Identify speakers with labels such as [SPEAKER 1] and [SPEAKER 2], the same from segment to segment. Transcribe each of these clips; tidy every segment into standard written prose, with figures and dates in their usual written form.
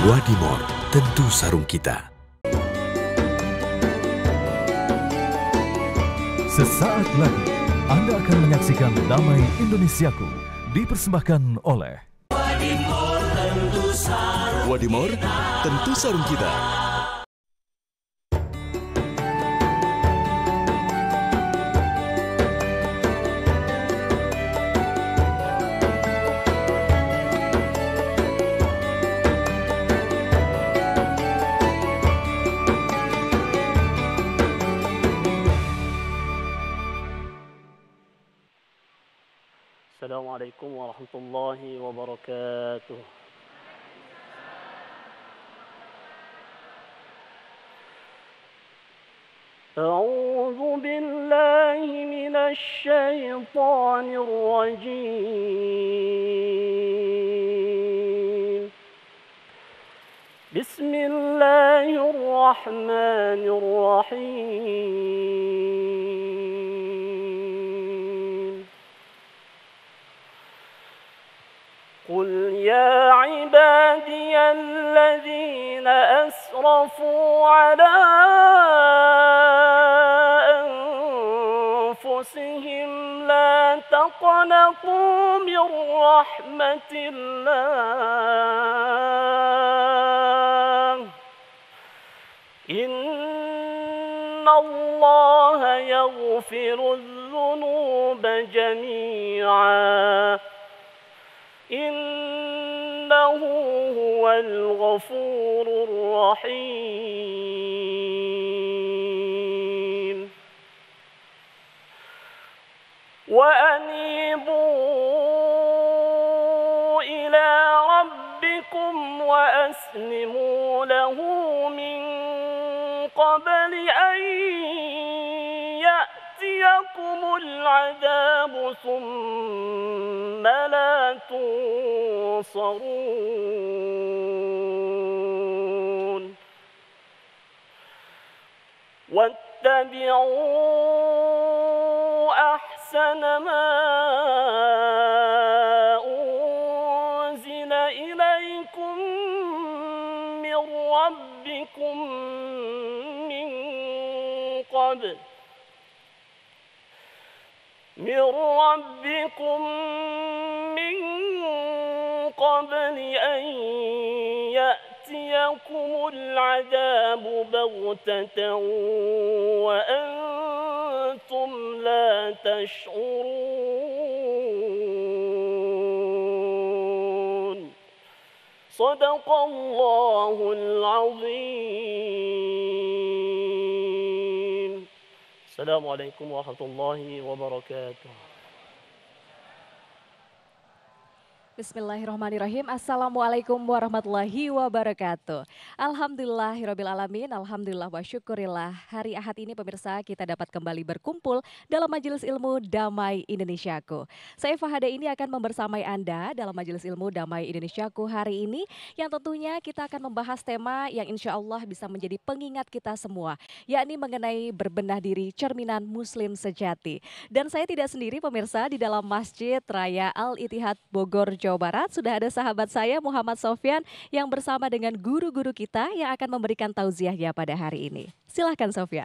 [SPEAKER 1] Wadimor, tentu sarung kita.
[SPEAKER 2] Sesaat lagi Anda akan menyaksikan Damai Indonesiaku dipersembahkan oleh
[SPEAKER 1] Wadimor, tentu sarung kita.
[SPEAKER 3] Assalamualaikum warahmatullahi wabarakatuh. أعوذ بالله من الشيطان الرجيم. بسم الله الرحمن الرحيم. قل يا عبادي الذين أسرفوا على أنفسهم لا تقنطوا من رحمة الله إن الله يغفر الذنوب جميعا إنه هو الغفور الرحيم. وأنيبوا إلى ربكم وأسلموا له من قبل أن يأتيكم العذاب ثم لا تنصرون. واتبعوا أحسن ما أنزل إليكم من ربكم من قبل أن يأتيكم العذاب بغتة وأنتم لا تشعرون. صدق الله العظيم. Assalamualaikum warahmatullahi wabarakatuh.
[SPEAKER 4] Bismillahirrahmanirrahim. Assalamualaikum warahmatullahi wabarakatuh. Alhamdulillahirrabbilalamin. Alhamdulillah wa syukurillah. Hari Ahad ini pemirsa kita dapat kembali berkumpul dalam Majelis Ilmu Damai Indonesiaku. Saya Fahada ini akan membersamai Anda dalam Majelis Ilmu Damai Indonesiaku hari ini, yang tentunya kita akan membahas tema yang insya Allah bisa menjadi pengingat kita semua, yakni mengenai berbenah diri cerminan muslim sejati. Dan saya tidak sendiri pemirsa, di dalam Masjid Raya Al-Ittihad Bogor, Jawa Barat sudah ada sahabat saya Muhammad Sofyan yang bersama dengan guru-guru kita yang akan memberikan tauziahnya pada hari ini. Silahkan Sofyan.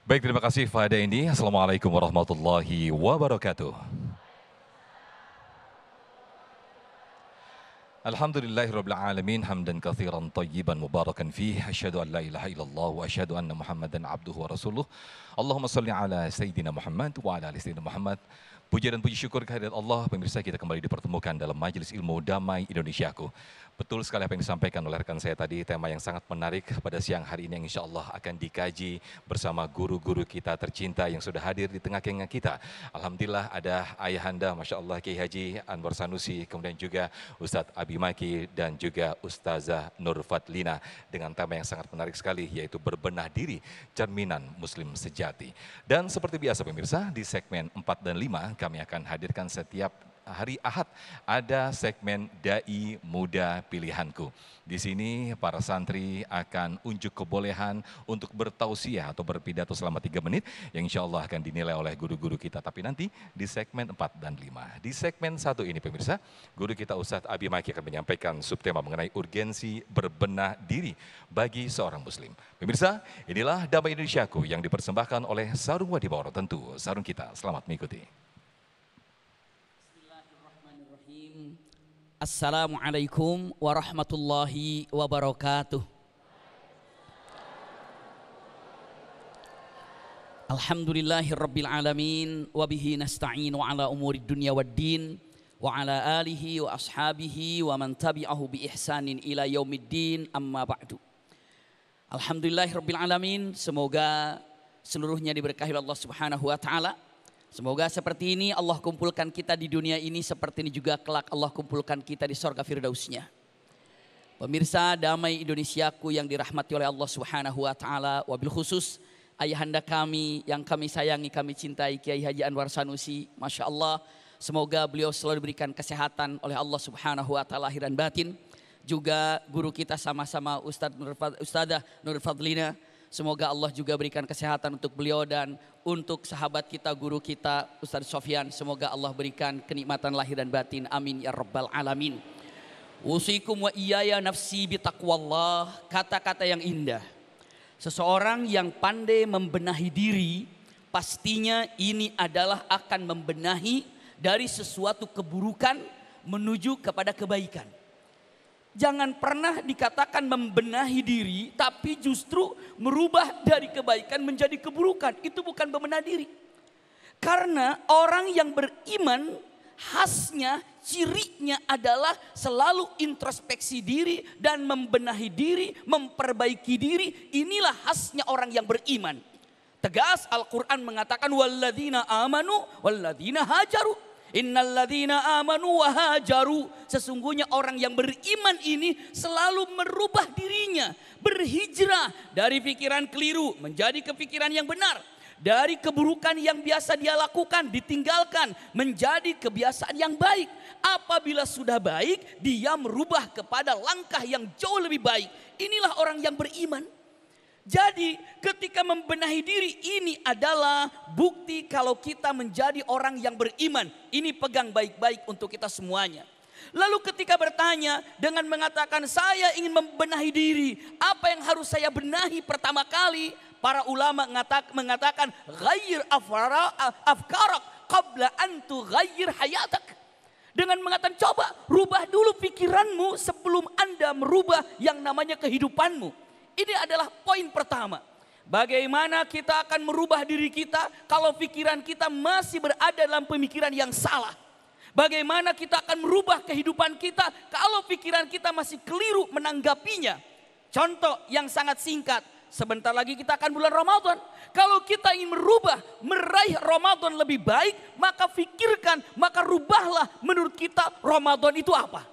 [SPEAKER 5] Baik, terima kasih Fahada ini. Assalamualaikum warahmatullahi wabarakatuh. Alhamdulillahirabbil alamin, hamdan katsiran thayyiban mubarakan fihi, asyhadu an la ilaha illallah wa asyhadu anna Muhammadan abduhu wa rasuluh. Allahumma shalli ala sayyidina Muhammad wa ala ali sayyidina Muhammad. Puja dan puji syukur kehadirat Allah, pemirsa kita kembali dipertemukan dalam Majelis Ilmu Damai Indonesiaku. Betul sekali apa yang disampaikan oleh rekan saya tadi, tema yang sangat menarik pada siang hari ini yang insya Allah akan dikaji bersama guru-guru kita tercinta yang sudah hadir di tengah-tengah kita. Alhamdulillah ada Ayahanda, Masya Allah, Kiai Haji Anwar Sanusi, kemudian juga Ustadz Abi Maki dan juga Ustazah Nur Fadlina dengan tema yang sangat menarik sekali, yaitu berbenah diri cerminan muslim sejati. Dan seperti biasa pemirsa, di segmen 4 dan 5 kami akan hadirkan setiap hari Ahad ada segmen Dai Muda Pilihanku. Di sini para santri akan unjuk kebolehan untuk bertausiah atau berpidato selama 3 menit yang insya Allah akan dinilai oleh guru-guru kita. Tapi nanti di segmen 4 dan 5. Di segmen 1 ini pemirsa, guru kita Ustadz Abi Maki akan menyampaikan subtema mengenai urgensi berbenah diri bagi seorang muslim. Pemirsa, inilah Damai Indonesiaku yang dipersembahkan oleh Sarung Wadimor, tentu sarung kita. Selamat mengikuti.
[SPEAKER 6] Assalamualaikum warahmatullahi wabarakatuh. Alhamdulillahirabbil alamin wa bihi nasta'inu ala umuri dunya waddin wa ala alihi wa ashabihi wa man tabi'ahu bi ihsanin ila yaumiddin amma ba'du. Alhamdulillahirabbil alamin, semoga seluruhnya diberkahi Allah Subhanahu wa taala. Semoga seperti ini Allah kumpulkan kita di dunia ini, seperti ini juga kelak Allah kumpulkan kita di sorga firdausnya. Pemirsa Damai Indonesiaku yang dirahmati oleh Allah Subhanahu wa taala, wabil khusus ayahanda kami yang kami sayangi, kami cintai, Kiai Haji Anwar Sanusi, Masya Allah. Semoga beliau selalu diberikan kesehatan oleh Allah Subhanahu wa taala lahir dan batin. Juga guru kita sama-sama Ustadzah Nur Fadlina. Semoga Allah juga berikan kesehatan untuk beliau dan untuk sahabat kita, guru kita Ustadz Sofyan. Semoga Allah berikan kenikmatan lahir dan batin. Amin ya rabbal alamin. Usikum wa iyaya nafsi bitaqwallah. Kata-kata yang indah. Seseorang yang pandai membenahi diri, pastinya ini adalah akan membenahi dari sesuatu keburukan menuju kepada kebaikan. Jangan pernah dikatakan membenahi diri, tapi justru merubah dari kebaikan menjadi keburukan. Itu bukan membenahi diri. Karena orang yang beriman, khasnya, cirinya adalah selalu introspeksi diri dan membenahi diri, memperbaiki diri. Inilah khasnya orang yang beriman. Tegas Al-Quran mengatakan, walladzina amanu, walladzina hajaru. Innalladzina amanu wa hajaru. Sesungguhnya orang yang beriman ini selalu merubah dirinya, berhijrah dari pikiran keliru menjadi kepikiran yang benar, dari keburukan yang biasa dia lakukan ditinggalkan menjadi kebiasaan yang baik. Apabila sudah baik, dia merubah kepada langkah yang jauh lebih baik. Inilah orang yang beriman. Jadi ketika membenahi diri ini adalah bukti kalau kita menjadi orang yang beriman. Ini pegang baik-baik untuk kita semuanya. Lalu ketika bertanya dengan mengatakan saya ingin membenahi diri, apa yang harus saya benahi pertama kali? Para ulama mengatakan ghayyir afkarak qabla an tughayyir hayatak. Dengan mengatakan coba rubah dulu pikiranmu sebelum Anda merubah yang namanya kehidupanmu. Ini adalah poin pertama. Bagaimana kita akan merubah diri kita kalau pikiran kita masih berada dalam pemikiran yang salah. Bagaimana kita akan merubah kehidupan kita kalau pikiran kita masih keliru menanggapinya. Contoh yang sangat singkat. Sebentar lagi kita akan bulan Ramadan. Kalau kita ingin merubah, meraih Ramadan lebih baik, maka fikirkan, maka rubahlah menurut kita Ramadan itu apa.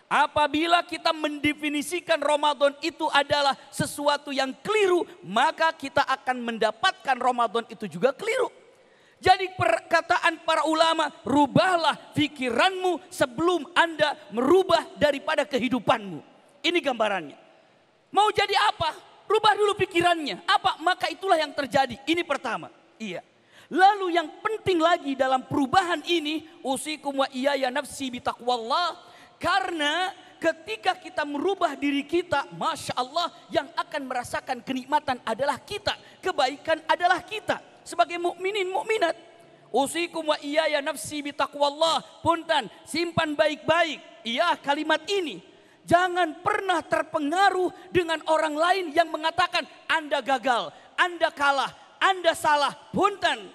[SPEAKER 6] Apabila kita mendefinisikan Ramadan itu adalah sesuatu yang keliru, maka kita akan mendapatkan Ramadan itu juga keliru. Jadi perkataan para ulama, rubahlah pikiranmu sebelum Anda merubah daripada kehidupanmu. Ini gambarannya. Mau jadi apa? Rubah dulu pikirannya. Apa? Maka itulah yang terjadi. Ini pertama. Iya. Lalu yang penting lagi dalam perubahan ini, usikum wa iyaya nafsi bitaqwallah. Karena ketika kita merubah diri kita, Masya Allah, yang akan merasakan kenikmatan adalah kita. Kebaikan adalah kita. Sebagai mukminin mukminat. Usikum wa iyaya nafsi bitaqwallah. Punten, simpan baik-baik. Iya kalimat ini. Jangan pernah terpengaruh dengan orang lain yang mengatakan Anda gagal, Anda kalah, Anda salah. Punten,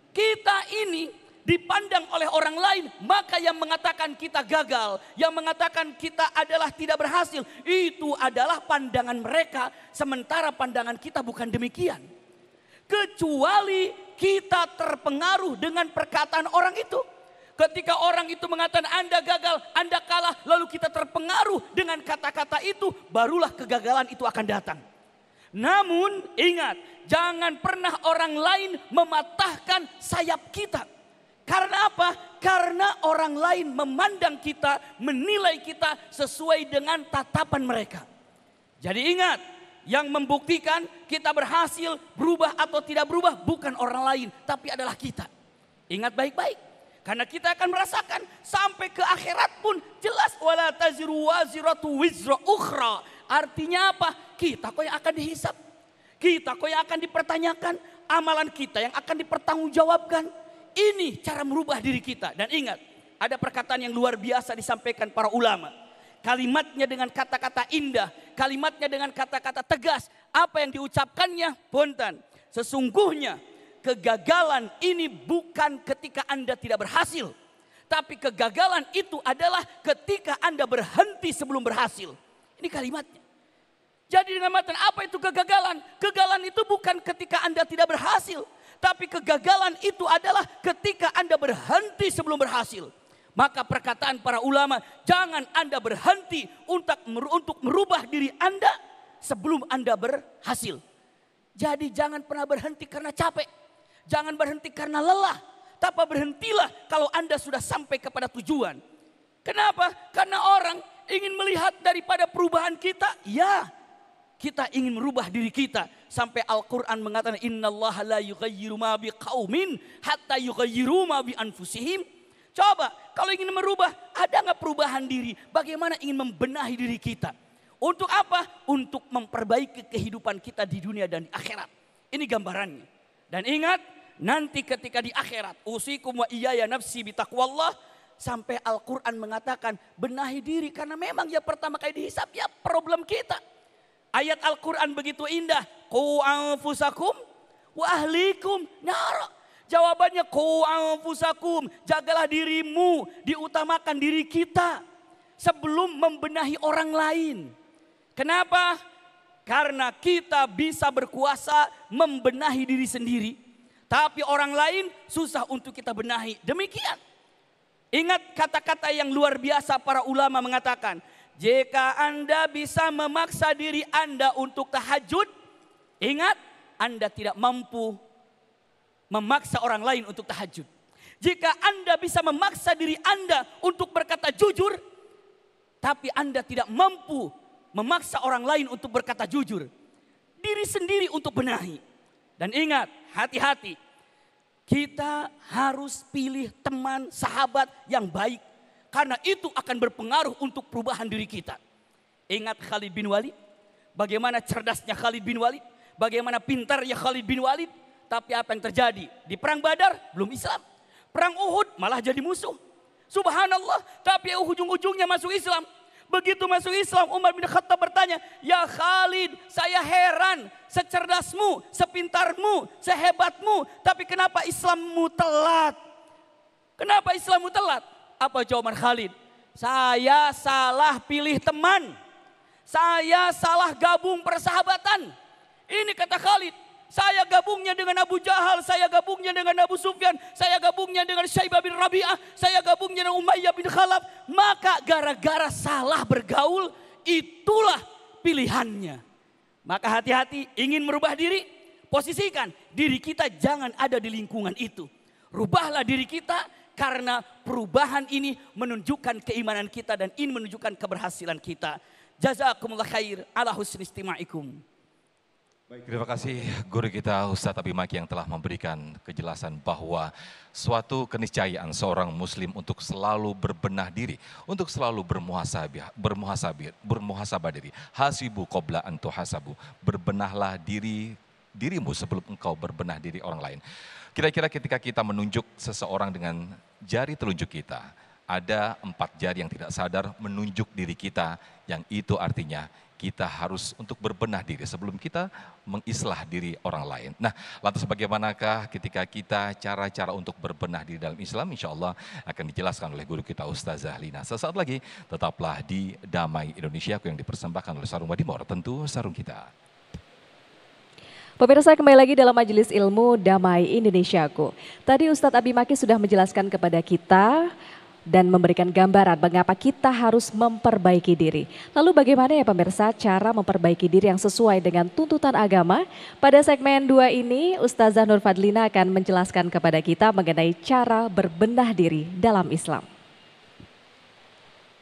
[SPEAKER 6] kita ini dipandang oleh orang lain, maka yang mengatakan kita gagal, yang mengatakan kita adalah tidak berhasil, itu adalah pandangan mereka, sementara pandangan kita bukan demikian. Kecuali kita terpengaruh dengan perkataan orang itu. Ketika orang itu mengatakan Anda gagal, Anda kalah, lalu kita terpengaruh dengan kata-kata itu, barulah kegagalan itu akan datang. Namun ingat, jangan pernah orang lain mematahkan sayap kita. Karena apa? Karena orang lain memandang kita, menilai kita sesuai dengan tatapan mereka. Jadi ingat, yang membuktikan kita berhasil berubah atau tidak berubah bukan orang lain, tapi adalah kita. Ingat baik-baik. Karena kita akan merasakan sampai ke akhirat pun jelas wala taziru waziratu wizra ukhra. Artinya apa? Kita kok yang akan dihisap. Kita kok yang akan dipertanyakan. Amalan kita yang akan dipertanggungjawabkan. Ini cara merubah diri kita. Dan ingat, ada perkataan yang luar biasa disampaikan para ulama. Kalimatnya dengan kata-kata indah, kalimatnya dengan kata-kata tegas. Apa yang diucapkannya? Punten. Sesungguhnya kegagalan ini bukan ketika Anda tidak berhasil. Tapi kegagalan itu adalah ketika Anda berhenti sebelum berhasil. Ini kalimatnya. Jadi dengan matan apa itu kegagalan? Kegagalan itu bukan ketika Anda tidak berhasil. Tapi kegagalan itu adalah ketika Anda berhenti sebelum berhasil. Maka perkataan para ulama, jangan Anda berhenti untuk merubah diri Anda sebelum Anda berhasil. Jadi jangan pernah berhenti karena capek. Jangan berhenti karena lelah. Tapi berhentilah kalau Anda sudah sampai kepada tujuan. Kenapa? Karena orang ingin melihat daripada perubahan kita. Ya, kita ingin merubah diri kita. Sampai Al-Quran mengatakan, innallaha la yughayyiru ma biqaumin hatta yughayyiru ma bi anfusihim. Coba, kalau ingin merubah, ada nggak perubahan diri? Bagaimana ingin membenahi diri kita? Untuk apa? Untuk memperbaiki kehidupan kita di dunia dan di akhirat. Ini gambarannya. Dan ingat, nanti ketika di akhirat, usikum wa iyaya nafsi bitaqwallah, sampai Al-Quran mengatakan benahi diri. Karena memang yang pertama kali dihisap ya problem kita. Ayat Al-Quran begitu indah. Qu anfusakum wa ahlikum nar. Jawabannya qu anfusakum, jagalah dirimu, diutamakan diri kita sebelum membenahi orang lain. Kenapa? Karena kita bisa berkuasa membenahi diri sendiri, tapi orang lain susah untuk kita benahi. Demikian. Ingat kata-kata yang luar biasa para ulama mengatakan, jika Anda bisa memaksa diri Anda untuk tahajud, ingat Anda tidak mampu memaksa orang lain untuk tahajud. Jika Anda bisa memaksa diri Anda untuk berkata jujur, tapi Anda tidak mampu memaksa orang lain untuk berkata jujur, diri sendiri untuk benahi. Dan ingat, hati-hati. Kita harus pilih teman, sahabat yang baik. Karena itu akan berpengaruh untuk perubahan diri kita. Ingat Khalid bin Walid. Bagaimana cerdasnya Khalid bin Walid. Bagaimana pintarnya Khalid bin Walid. Tapi apa yang terjadi? Di perang Badar belum Islam. Perang Uhud malah jadi musuh. Subhanallah. Tapi ujung-ujungnya masuk Islam. Begitu masuk Islam, Umar bin Khattab bertanya, ya Khalid, saya heran secerdasmu, sepintarmu, sehebatmu, tapi kenapa Islammu telat? Kenapa Islammu telat? Apa jawaban Khalid? Saya salah pilih teman. Saya salah gabung persahabatan. Ini kata Khalid. Saya gabungnya dengan Abu Jahal, saya gabungnya dengan Abu Sufyan, saya gabungnya dengan Syaibah bin Rabi'ah, saya gabungnya dengan Umayyah bin Khalaf. Maka gara-gara salah bergaul, itulah pilihannya. Maka hati-hati, ingin merubah diri, posisikan diri kita jangan ada di lingkungan itu. Rubahlah diri kita karena perubahan ini menunjukkan keimanan kita dan ini menunjukkan keberhasilan kita. Jazakumullah khair ala husni istima'ikum.
[SPEAKER 5] Baik, terima kasih guru kita Ustadz Abi Maki yang telah memberikan kejelasan bahwa suatu keniscayaan seorang muslim untuk selalu berbenah diri, untuk selalu bermuhasabah diri. Hasibu qabla an tuhasabu. Berbenahlah dirimu sebelum engkau berbenah diri orang lain. Kira-kira ketika kita menunjuk seseorang dengan jari telunjuk kita, ada 4 jari yang tidak sadar menunjuk diri kita, yang itu artinya kita harus untuk berbenah diri sebelum kita mengislah diri orang lain. Nah, lantas bagaimanakah ketika kita cara-cara untuk berbenah diri dalam Islam? Insya Allah akan dijelaskan oleh guru kita Ustazah Lina. Sesaat lagi tetaplah di Damai Indonesia yang dipersembahkan oleh Sarung Wadimor, tentu sarung kita.
[SPEAKER 4] Pemirsa, kembali lagi dalam Majelis Ilmu Damai Indonesiaku. Tadi Ustadz Abi Maki sudah menjelaskan kepada kita dan memberikan gambaran mengapa kita harus memperbaiki diri. Lalu bagaimana ya pemirsa cara memperbaiki diri yang sesuai dengan tuntutan agama? Pada segmen 2 ini Ustazah Nur Fadlina akan menjelaskan kepada kita mengenai cara berbenah diri dalam Islam.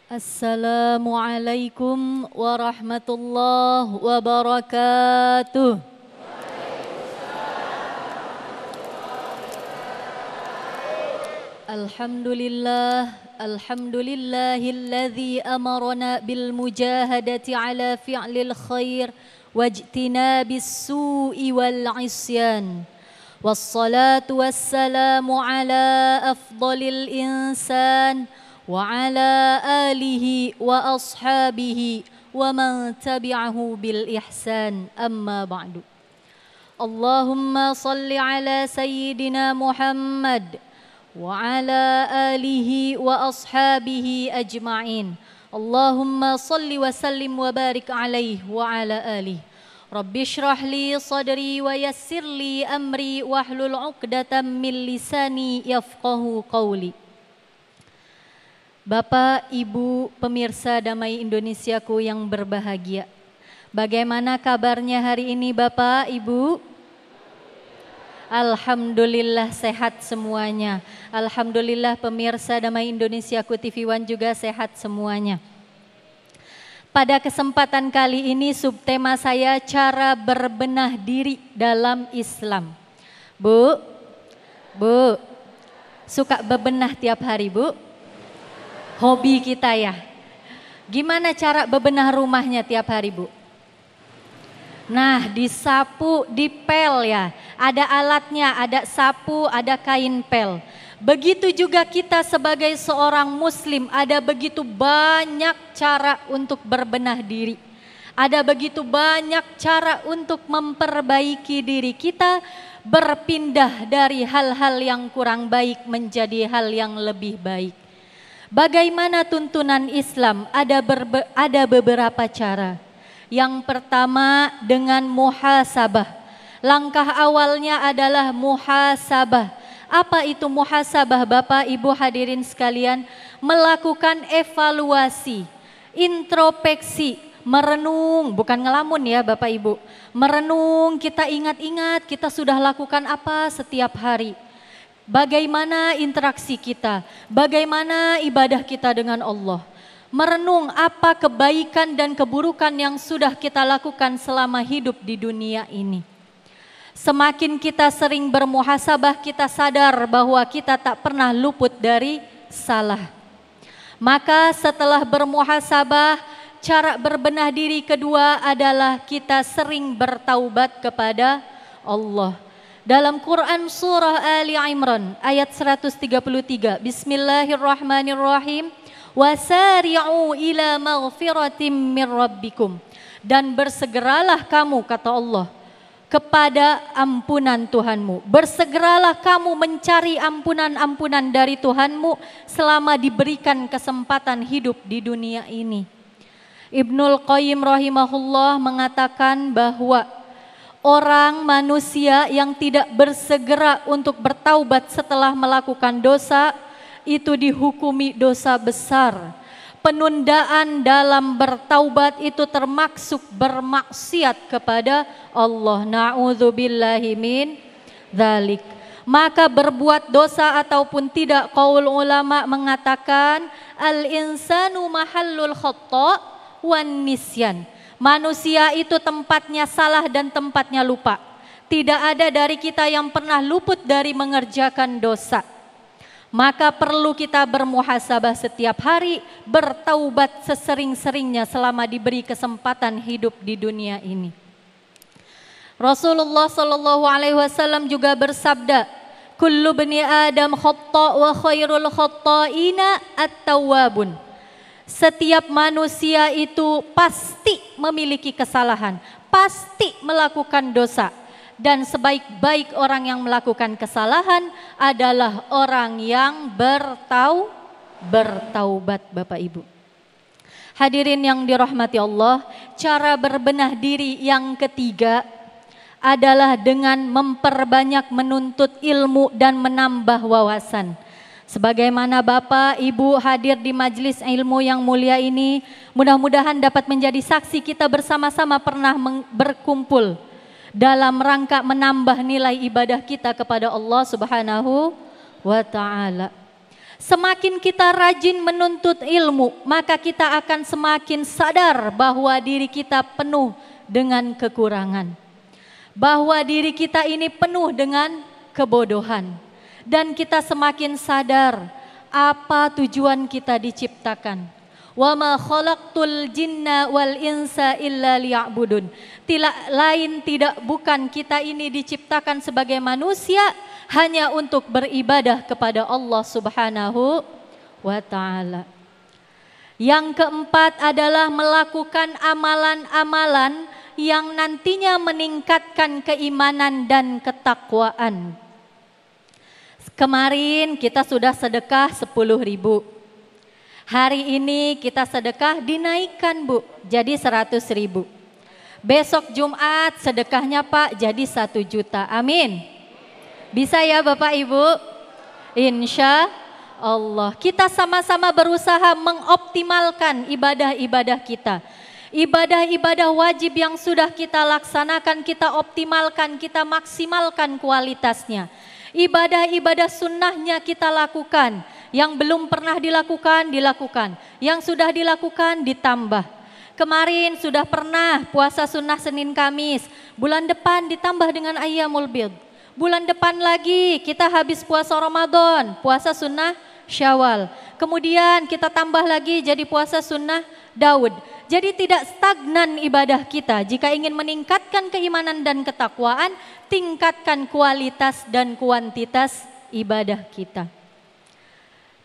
[SPEAKER 7] Assalamualaikum warahmatullahi wabarakatuh. Alhamdulillahilladzi amarna bil mujahadati ala fi'lil khair wajtinabis su'i wal 'isyan. Wassalatu wassalamu ala afdalil insan wa ala alihi wa ashabihi wa man tabi'ahu bil ihsan, amma ba'du. Allahumma salli ala sayyidina Muhammad wa ala alihi wa ashabihi ajma'in. Allahumma salli wa sallim wa barik alaihi wa ala alihi. Rabbi shrah li sadri wa yassir li amri wahlul 'uqdatam min lisani yafqahu qawli. Bapak, Ibu, pemirsa Damai Indonesiaku yang berbahagia. Bagaimana kabarnya hari ini Bapak, Ibu? Alhamdulillah sehat semuanya. Alhamdulillah pemirsa Damai Indonesiaku TV One juga sehat semuanya. Pada kesempatan kali ini subtema saya cara berbenah diri dalam Islam. Bu, suka bebenah tiap hari Bu? Hobi kita ya. Gimana cara bebenah rumahnya tiap hari Bu? Nah, disapu, dipel ya. Ada alatnya, ada sapu, ada kain pel. Begitu juga kita sebagai seorang muslim, ada begitu banyak cara untuk berbenah diri. Ada begitu banyak cara untuk memperbaiki diri kita, berpindah dari hal-hal yang kurang baik menjadi hal yang lebih baik. Bagaimana tuntunan Islam? Ada beberapa cara. Yang pertama dengan muhasabah. Langkah awalnya adalah muhasabah. Apa itu muhasabah Bapak Ibu hadirin sekalian? Melakukan evaluasi, introspeksi, merenung, bukan ngelamun ya Bapak Ibu. Merenung, kita ingat-ingat kita sudah lakukan apa setiap hari. Bagaimana interaksi kita, bagaimana ibadah kita dengan Allah. Merenung apa kebaikan dan keburukan yang sudah kita lakukan selama hidup di dunia ini. Semakin kita sering bermuhasabah, kita sadar bahwa kita tak pernah luput dari salah. Maka setelah bermuhasabah, cara berbenah diri kedua adalah kita sering bertaubat kepada Allah. Dalam Quran surah Ali Imran ayat 133, Bismillahirrahmanirrahim, wasari'u ila maghfiratim min rabbikum, dan bersegeralah kamu, kata Allah, kepada ampunan Tuhanmu. Bersegeralah kamu mencari ampunan-ampunan dari Tuhanmu selama diberikan kesempatan hidup di dunia ini. Ibnul Qayyim rahimahullah mengatakan bahwa orang manusia yang tidak bersegera untuk bertaubat setelah melakukan dosa itu dihukumi dosa besar. Penundaan dalam bertaubat itu termasuk bermaksiat kepada Allah. Na'udzubillahi min dzalik. Maka berbuat dosa ataupun tidak, qaul ulama mengatakan al-insanu mahallul khata' wan nisyan. Manusia itu tempatnya salah dan tempatnya lupa. Tidak ada dari kita yang pernah luput dari mengerjakan dosa. Maka perlu kita bermuhasabah setiap hari, bertaubat sesering-seringnya selama diberi kesempatan hidup di dunia ini. Rasulullah Shallallahu Alaihi Wasallam juga bersabda, "Kullu bani Adam khata' wa khairul khata'ina at-tawwabun." Setiap manusia itu pasti memiliki kesalahan, pasti melakukan dosa. Dan sebaik-baik orang yang melakukan kesalahan adalah orang yang bertaubat, Bapak Ibu. Hadirin yang dirahmati Allah, cara berbenah diri yang ketiga adalah dengan memperbanyak menuntut ilmu dan menambah wawasan. Sebagaimana Bapak, Ibu hadir di majelis ilmu yang mulia ini, mudah-mudahan dapat menjadi saksi kita bersama-sama pernah berkumpul dalam rangka menambah nilai ibadah kita kepada Allah Subhanahu wa Ta'ala. Semakin kita rajin menuntut ilmu, maka kita akan semakin sadar bahwa diri kita penuh dengan kekurangan, bahwa diri kita ini penuh dengan kebodohan. Dan kita semakin sadar apa tujuan kita diciptakan. Wa ma khalaqtul jinna wal insa illa liya'budun. Tidak bukan kita ini diciptakan sebagai manusia hanya untuk beribadah kepada Allah Subhanahu wa Ta'ala. Yang keempat adalah melakukan amalan-amalan yang nantinya meningkatkan keimanan dan ketakwaan. Kemarin kita sudah sedekah 10.000. Hari ini kita sedekah dinaikkan Bu, jadi 100.000. Besok Jumat sedekahnya Pak jadi 1 juta. Amin. Bisa ya Bapak Ibu? Insya Allah. Kita sama-sama berusaha mengoptimalkan ibadah-ibadah kita. Ibadah-ibadah wajib yang sudah kita laksanakan, kita optimalkan, kita maksimalkan kualitasnya. Ibadah-ibadah sunnahnya kita lakukan. Yang belum pernah dilakukan, dilakukan. Yang sudah dilakukan, ditambah. Kemarin sudah pernah puasa sunnah Senin Kamis. Bulan depan ditambah dengan Ayyamul Bid. Bulan depan lagi kita habis puasa Ramadan, puasa sunnah Syawal. Kemudian kita tambah lagi jadi puasa sunnah Daud. Jadi tidak stagnan ibadah kita. Jika ingin meningkatkan keimanan dan ketakwaan, tingkatkan kualitas dan kuantitas ibadah kita.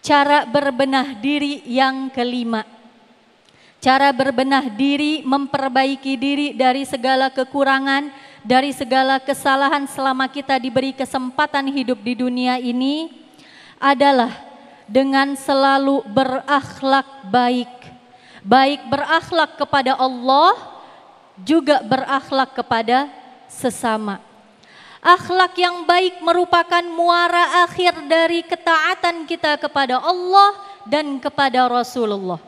[SPEAKER 7] Cara berbenah diri yang kelima. Cara berbenah diri, memperbaiki diri dari segala kekurangan, dari segala kesalahan selama kita diberi kesempatan hidup di dunia ini adalah dengan selalu berakhlak baik. Baik berakhlak kepada Allah, juga berakhlak kepada sesama. Akhlak yang baik merupakan muara akhir dari ketaatan kita kepada Allah dan kepada Rasulullah.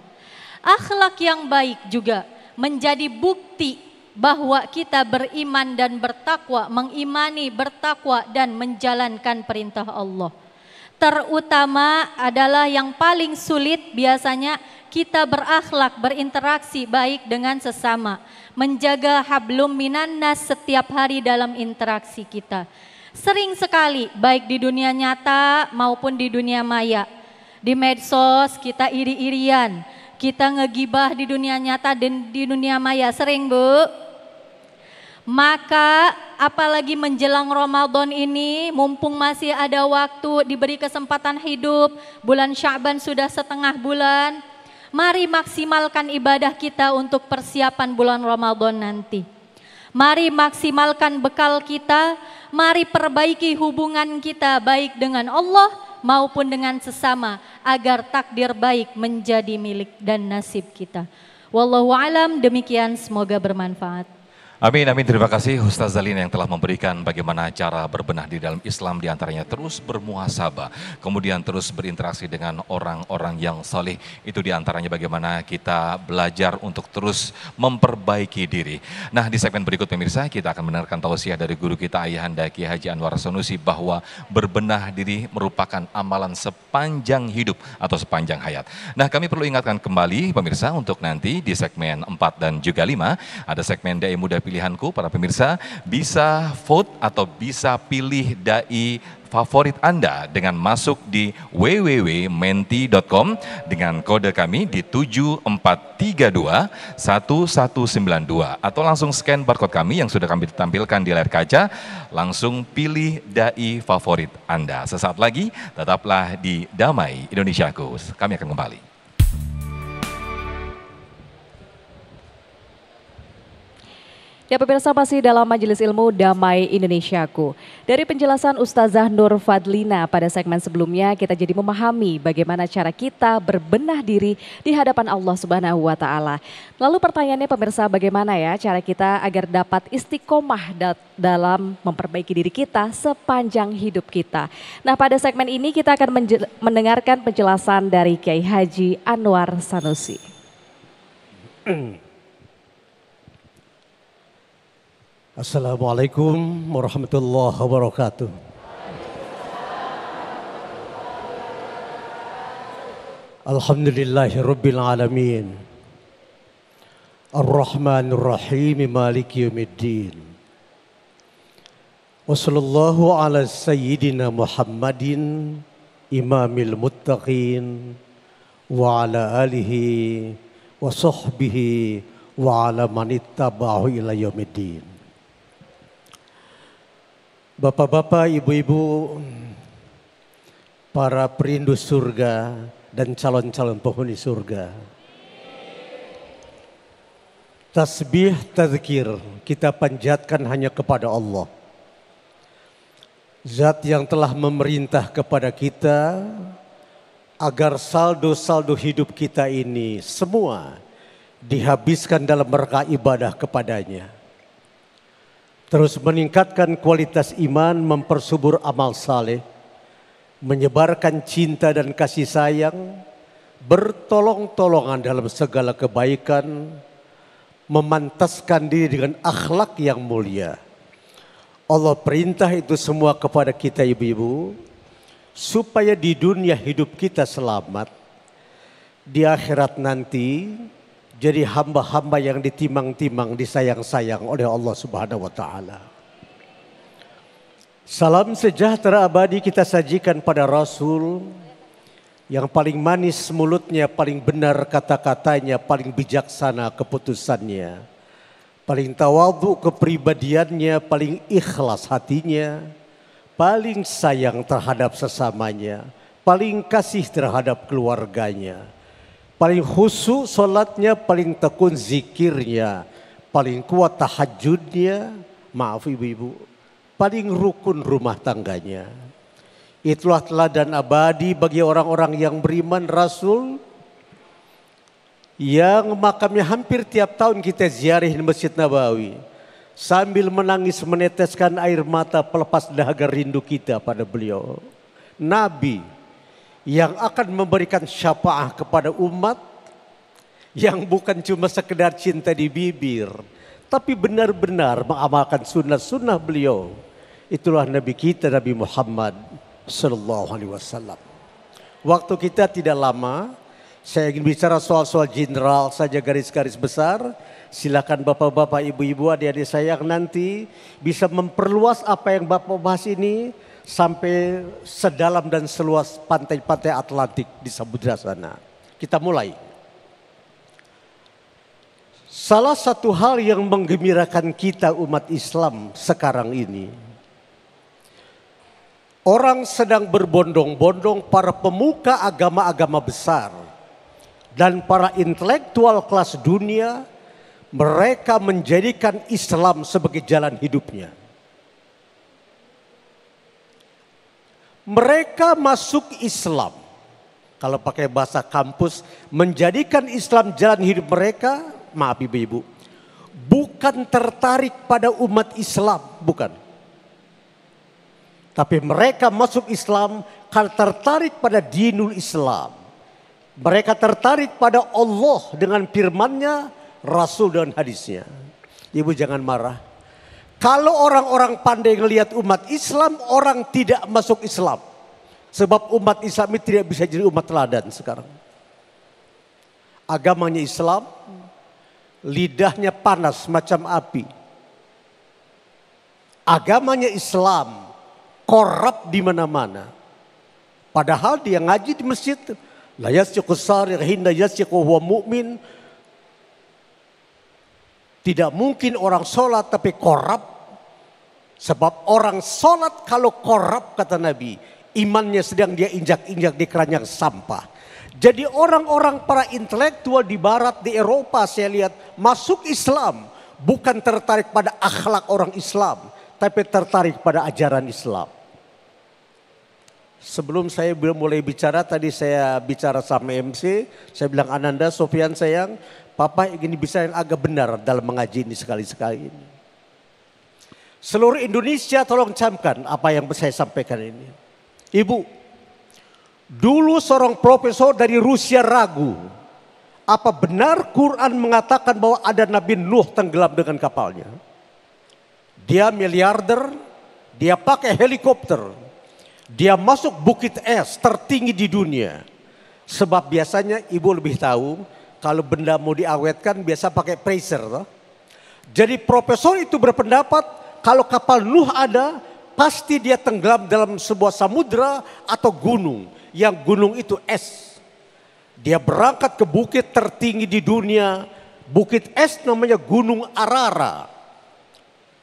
[SPEAKER 7] Akhlak yang baik juga menjadi bukti bahwa kita beriman dan bertakwa, mengimani, bertakwa dan menjalankan perintah Allah. Terutama adalah yang paling sulit biasanya kita berakhlak, berinteraksi baik dengan sesama. Menjaga hablum minan nas setiap hari dalam interaksi kita. Sering sekali baik di dunia nyata maupun di dunia maya. Di medsos kita iri-irian, kita ngegibah di dunia nyata dan di dunia maya. Sering Bu? Maka apalagi menjelang Ramadan ini, mumpung masih ada waktu, diberi kesempatan hidup, bulan Sya'ban sudah setengah bulan, mari maksimalkan ibadah kita untuk persiapan bulan Ramadan nanti. Mari maksimalkan bekal kita, mari perbaiki hubungan kita baik dengan Allah maupun dengan sesama agar takdir baik menjadi milik dan nasib kita. Wallahu alam, demikian, semoga bermanfaat.
[SPEAKER 5] Amin, amin. Terima kasih Ustaz Zalina yang telah memberikan bagaimana cara berbenah di dalam Islam, diantaranya terus bermuhasabah, kemudian terus berinteraksi dengan orang-orang yang saleh. Itu diantaranya bagaimana kita belajar untuk terus memperbaiki diri. Nah, di segmen berikut pemirsa kita akan mendengarkan tausiah dari guru kita Ayahanda Kiai Haji Anwar Sanusi bahwa berbenah diri merupakan amalan sepanjang hidup atau sepanjang hayat. Nah, kami perlu ingatkan kembali pemirsa untuk nanti di segmen 4 dan juga 5 ada segmen Dai Muda Pilihanku. Para pemirsa bisa vote atau bisa pilih dai favorit Anda dengan masuk di www.menti.com dengan kode kami di 74321192 atau langsung scan barcode kami yang sudah kami tampilkan di layar kaca, langsung pilih dai favorit Anda. Sesaat lagi tetaplah di Damai Indonesiaku. Kami akan kembali.
[SPEAKER 4] Ya pemirsa, masih dalam Majelis Ilmu Damai Indonesiaku. Dari penjelasan Ustazah Nur Fadlina pada segmen sebelumnya, kita jadi memahami bagaimana cara kita berbenah diri di hadapan Allah Subhanahu wa Ta'ala. Lalu pertanyaannya pemirsa, bagaimana ya cara kita agar dapat istiqomah dalam memperbaiki diri kita sepanjang hidup kita. Nah, pada segmen ini kita akan mendengarkan penjelasan dari Kiai Haji Anwar Sanusi.
[SPEAKER 8] Assalamualaikum warahmatullahi wabarakatuh. Alhamdulillahi rabbil alamin. Ar-Rahmanir Rahim Maliki yaumiddin. Wa sallallahu ala sayyidina Muhammadin imamil muttaqin wa ala alihi wa sahbihi wa ala man ittaba'ahu ila yaumiddin. Bapak-bapak, ibu-ibu, para perindu surga dan calon-calon penghuni surga. Tasbih, tazkir kita panjatkan hanya kepada Allah. Zat yang telah memerintah kepada kita agar saldo-saldo hidup kita ini semua dihabiskan dalam rangka ibadah kepadanya. Terus meningkatkan kualitas iman, mempersubur amal saleh, menyebarkan cinta dan kasih sayang, bertolong-tolongan dalam segala kebaikan, memantaskan diri dengan akhlak yang mulia. Allah perintah itu semua kepada kita ibu-ibu, supaya di dunia hidup kita selamat, di akhirat nanti jadi hamba-hamba yang ditimang-timang, disayang-sayang oleh Allah Subhanahu wa Ta'ala. Salam sejahtera abadi kita sajikan pada Rasul yang paling manis mulutnya, paling benar kata-katanya, paling bijaksana keputusannya, paling tawadhu kepribadiannya, paling ikhlas hatinya, paling sayang terhadap sesamanya, paling kasih terhadap keluarganya, paling khusyuk solatnya, paling tekun zikirnya, paling kuat tahajudnya, maaf ibu-ibu, paling rukun rumah tangganya. Itulah teladan abadi bagi orang-orang yang beriman Rasul, yang makamnya hampir tiap tahun kita ziarah di Masjid Nabawi, sambil menangis meneteskan air mata pelepas dahaga rindu kita pada beliau. Nabi yang akan memberikan syafaat kepada umat, yang bukan cuma sekedar cinta di bibir, tapi benar-benar mengamalkan sunnah-sunnah beliau. Itulah Nabi kita, Nabi Muhammad Sallallahu Alaihi Wasallam. Waktu kita tidak lama, saya ingin bicara soal-soal general saja, garis-garis besar. Silakan bapak-bapak, ibu-ibu, adik-adik saya yang nanti bisa memperluas apa yang bapak bahas ini sampai sedalam dan seluas pantai-pantai Atlantik di samudra sana. Kita mulai. Salah satu hal yang menggembirakan kita umat Islam sekarang ini, orang sedang berbondong-bondong, para pemuka agama-agama besar dan para intelektual kelas dunia, mereka menjadikan Islam sebagai jalan hidupnya. Mereka masuk Islam, kalau pakai bahasa kampus, menjadikan Islam jalan hidup mereka. Maaf ibu-ibu, bukan tertarik pada umat Islam, bukan. Tapi mereka masuk Islam karena tertarik pada dinul Islam. Mereka tertarik pada Allah dengan firman-Nya, Rasul dan hadisnya. Ibu jangan marah. Kalau orang-orang pandai melihat umat Islam, orang tidak masuk Islam. Sebab umat Islam ini tidak bisa jadi umat teladan sekarang. Agamanya Islam, lidahnya panas macam api. Agamanya Islam, korup di mana-mana. Padahal dia ngaji di masjid, la yasyiqu sari' hinda yasyiqu huwa mu'min. Tidak mungkin orang sholat tapi korup. Sebab orang sholat kalau korup, kata Nabi, imannya sedang dia injak-injak di keranjang sampah. Jadi orang-orang para intelektual di barat, di Eropa saya lihat masuk Islam bukan tertarik pada akhlak orang Islam, tapi tertarik pada ajaran Islam. Sebelum saya mulai bicara, tadi saya bicara sama MC, saya bilang, Ananda, Sofyan sayang, Papa ingin bisa yang agak benar dalam mengaji ini sekali-sekali ini. Seluruh Indonesia tolong camkan apa yang saya sampaikan ini. Ibu, dulu seorang profesor dari Rusia ragu, apa benar Quran mengatakan bahwa ada Nabi Nuh tenggelam dengan kapalnya? Dia miliarder, dia pakai helikopter, dia masuk bukit es tertinggi di dunia. Sebab biasanya ibu lebih tahu, kalau benda mau diawetkan biasa pakai pressure. Toh? Jadi profesor itu berpendapat kalau kapal Nuh ada, pasti dia tenggelam dalam sebuah samudra atau gunung. Yang gunung itu es. Dia berangkat ke bukit tertinggi di dunia. Bukit es namanya Gunung Arara.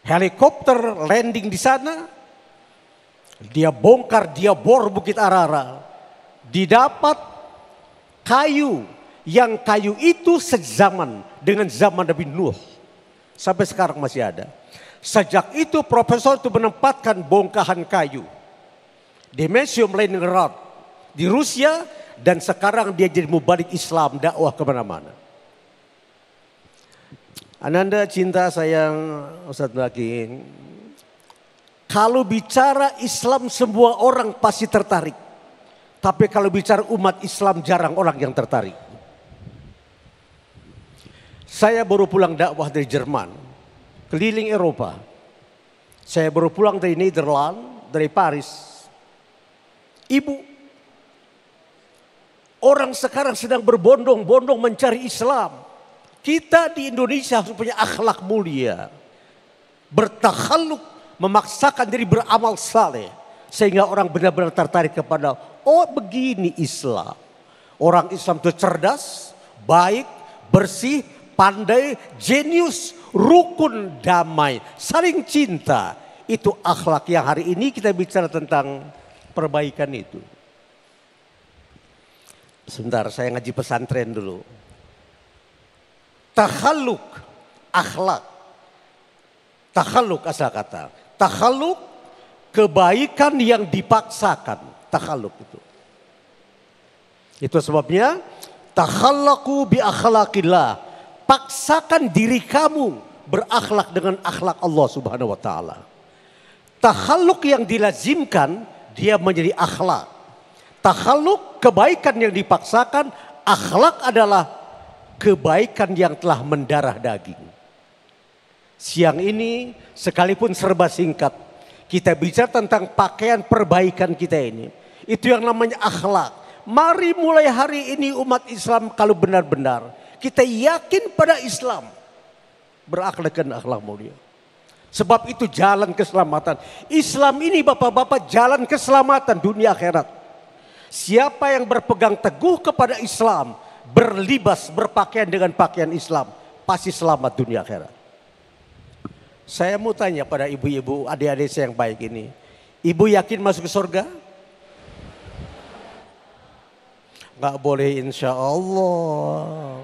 [SPEAKER 8] Helikopter landing di sana. Dia bongkar, dia bor Bukit Arara. Didapat kayu. Yang kayu itu sezaman dengan zaman Nabi Nuh. Sampai sekarang masih ada. Sejak itu profesor itu menempatkan bongkahan kayu di Museum Leningrad di Rusia, dan sekarang dia jadi mubalik Islam, dakwah kemana-mana. Ananda cinta sayang Ustadz Baki, kalau bicara Islam semua orang pasti tertarik, tapi kalau bicara umat Islam jarang orang yang tertarik. Saya baru pulang dakwah dari Jerman, keliling Eropa. Saya baru pulang dari Nederland, dari Paris. Ibu, orang sekarang sedang berbondong-bondong mencari Islam. Kita di Indonesia harus punya akhlak mulia. Bertakhaluk, memaksakan diri beramal saleh. Sehingga orang benar-benar tertarik kepada, oh begini Islam. Orang Islam itu cerdas, baik, bersih, pandai, jenius, rukun, damai, saling cinta. Itu akhlak yang hari ini kita bicara tentang perbaikan itu. Sebentar, saya ngaji pesantren dulu. Takhalluk, akhlak. Takhalluk asal kata. Takhalluk, kebaikan yang dipaksakan. Takhalluk itu. Itu sebabnya, takhallaku bi akhlaqillah. Paksakan diri kamu berakhlak dengan akhlak Allah Subhanahu wa taala. Takhalluk yang dilazimkan dia menjadi akhlak. Takhalluk kebaikan yang dipaksakan, akhlak adalah kebaikan yang telah mendarah daging. Siang ini sekalipun serba singkat, kita bicara tentang pakaian perbaikan kita ini. Itu yang namanya akhlak. Mari mulai hari ini umat Islam kalau benar-benar kita yakin pada Islam, berakhlakkan akhlak mulia. Sebab itu jalan keselamatan. Islam ini bapak-bapak jalan keselamatan dunia akhirat. Siapa yang berpegang teguh kepada Islam, berlibas, berpakaian dengan pakaian Islam, pasti selamat dunia akhirat. Saya mau tanya pada ibu-ibu, adik-adik saya yang baik ini. Ibu yakin masuk ke surga? Gak boleh insya Allah.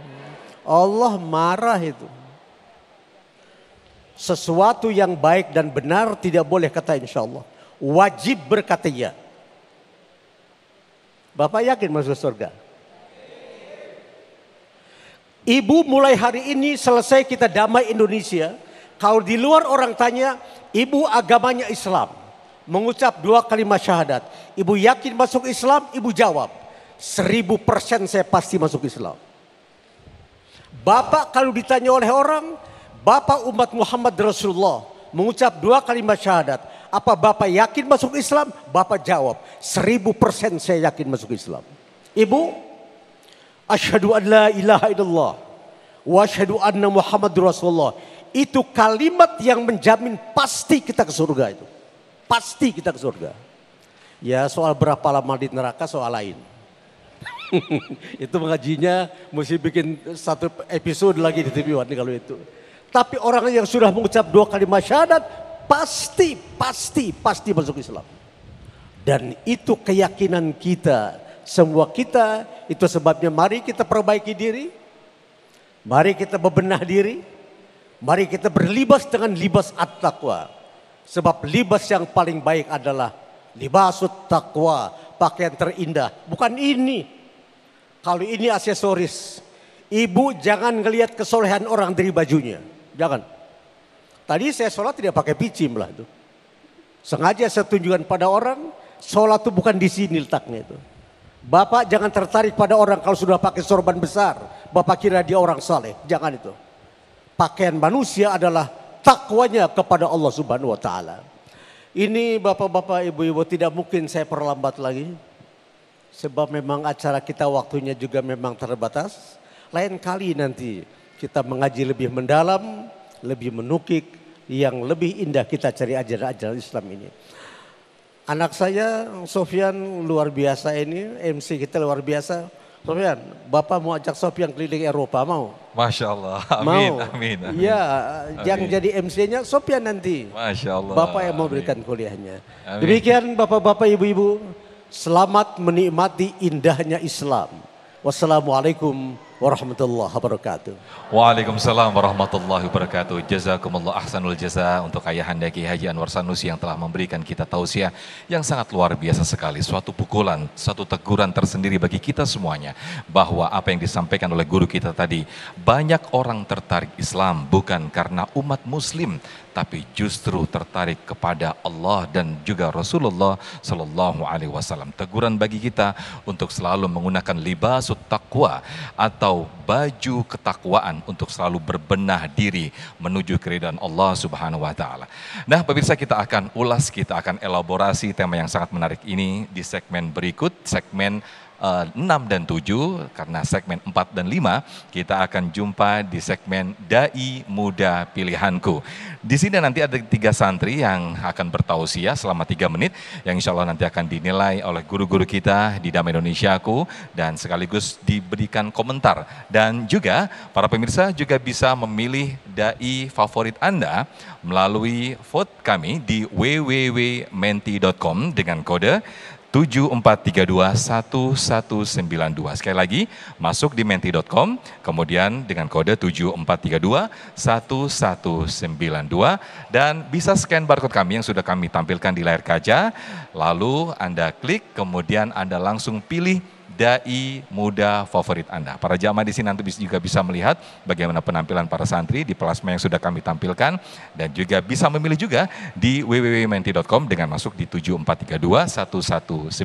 [SPEAKER 8] Allah marah itu. Sesuatu yang baik dan benar tidak boleh kata insya Allah. Wajib berkata ya. Bapak yakin masuk surga? Ibu mulai hari ini selesai kita damai Indonesia. Kalau di luar orang tanya, ibu agamanya Islam. Mengucap 2 kalimat syahadat. Ibu yakin masuk Islam? Ibu jawab, 1000% saya pasti masuk Islam. Bapak kalau ditanya oleh orang, Bapak umat Muhammad Rasulullah mengucap 2 kalimat syahadat. Apa Bapak yakin masuk Islam? Bapak jawab, 1000% saya yakin masuk Islam. Ibu, asyhadu an la ilaha illallah wa asyhadu anna Muhammad Rasulullah. Itu kalimat yang menjamin pasti kita ke surga itu. Pasti kita ke surga. Ya soal berapa lama di neraka soal lain. Itu mengajinya mesti bikin 1 episode lagi di TV One kalau itu. Tapi orang yang sudah mengucap 2 kalimat syahadat pasti masuk Islam. Dan itu keyakinan kita, semua kita. Itu sebabnya mari kita perbaiki diri. Mari kita bebenah diri. Mari kita berlibas dengan libas at-taqwa. Sebab libas yang paling baik adalah libasut taqwa, pakaian terindah. Bukan ini. Kalau ini aksesoris, ibu jangan ngelihat kesolehan orang dari bajunya. Jangan. Tadi saya sholat tidak pakai picim lah itu. Sengaja saya tunjukkan pada orang, sholat itu bukan di sini letaknya itu. Bapak jangan tertarik pada orang kalau sudah pakai sorban besar. Bapak kira dia orang saleh. Jangan itu. Pakaian manusia adalah takwanya kepada Allah Subhanahu wa taala. Ini bapak-bapak, ibu-ibu, tidak mungkin saya perlambat lagi. Sebab memang acara kita waktunya juga memang terbatas. Lain kali nanti kita mengaji lebih mendalam, lebih menukik, yang lebih indah kita cari ajaran-ajaran Islam ini. Anak saya Sofyan luar biasa ini, MC kita luar biasa. Sofyan, Bapak mau ajak Sofyan keliling Eropa, mau?
[SPEAKER 5] Masya Allah, amin,
[SPEAKER 8] mau.
[SPEAKER 5] amin, amin.
[SPEAKER 8] Ya, yang
[SPEAKER 5] Amin.
[SPEAKER 8] jadi MC-nya Sofyan nanti.
[SPEAKER 5] Masya Allah.
[SPEAKER 8] Bapak yang mau
[SPEAKER 5] amin.
[SPEAKER 8] berikan kuliahnya.
[SPEAKER 5] Amin.
[SPEAKER 8] Demikian bapak-bapak, ibu-ibu, selamat menikmati indahnya Islam. Wassalamualaikum warahmatullahi wabarakatuh.
[SPEAKER 5] Waalaikumsalam warahmatullahi wabarakatuh. Jazakumullah ahsanul jaza untuk Ayahanda Ki Haji Anwar Sanusi yang telah memberikan kita tausiah yang sangat luar biasa sekali. Suatu pukulan, satu teguran tersendiri bagi kita semuanya. Bahwa apa yang disampaikan oleh guru kita tadi, banyak orang tertarik Islam bukan karena umat muslim, tapi justru tertarik kepada Allah dan juga Rasulullah Sallallahu Alaihi Wasallam. Teguran bagi kita untuk selalu menggunakan libasut taqwa atau baju ketakwaan untuk selalu berbenah diri menuju keridhaan Allah Subhanahu Wa Taala. Nah, pemirsa, kita akan ulas, kita akan elaborasi tema yang sangat menarik ini di segmen berikut, segmen 6 dan 7, karena segmen 4 dan 5 kita akan jumpa di segmen Dai Muda Pilihanku. Di sini nanti ada 3 santri yang akan bertausiah selama 3 menit yang insya Allah nanti akan dinilai oleh guru-guru kita di Damai Indonesiaku dan sekaligus diberikan komentar. Dan juga para pemirsa juga bisa memilih dai favorit Anda melalui vote kami di www.menti.com dengan kode 74321192. Sekali lagi, masuk di menti.com, kemudian dengan kode 74321192 dan bisa scan barcode kami yang sudah kami tampilkan di layar kaca. Lalu Anda klik, kemudian Anda langsung pilih dai muda favorit Anda. Para jamaah di sini nanti juga bisa melihat bagaimana penampilan para santri di plasma yang sudah kami tampilkan dan juga bisa memilih juga di www.menti.com dengan masuk di 74321192.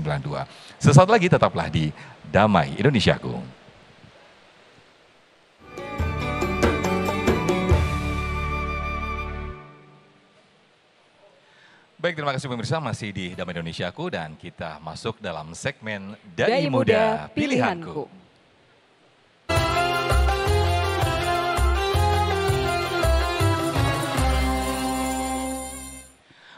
[SPEAKER 5] Sesaat lagi tetaplah di Damai Indonesiaku. Baik, terima kasih pemirsa, masih di Damai Indonesiaku dan kita masuk dalam segmen Dai Muda Pilihanku.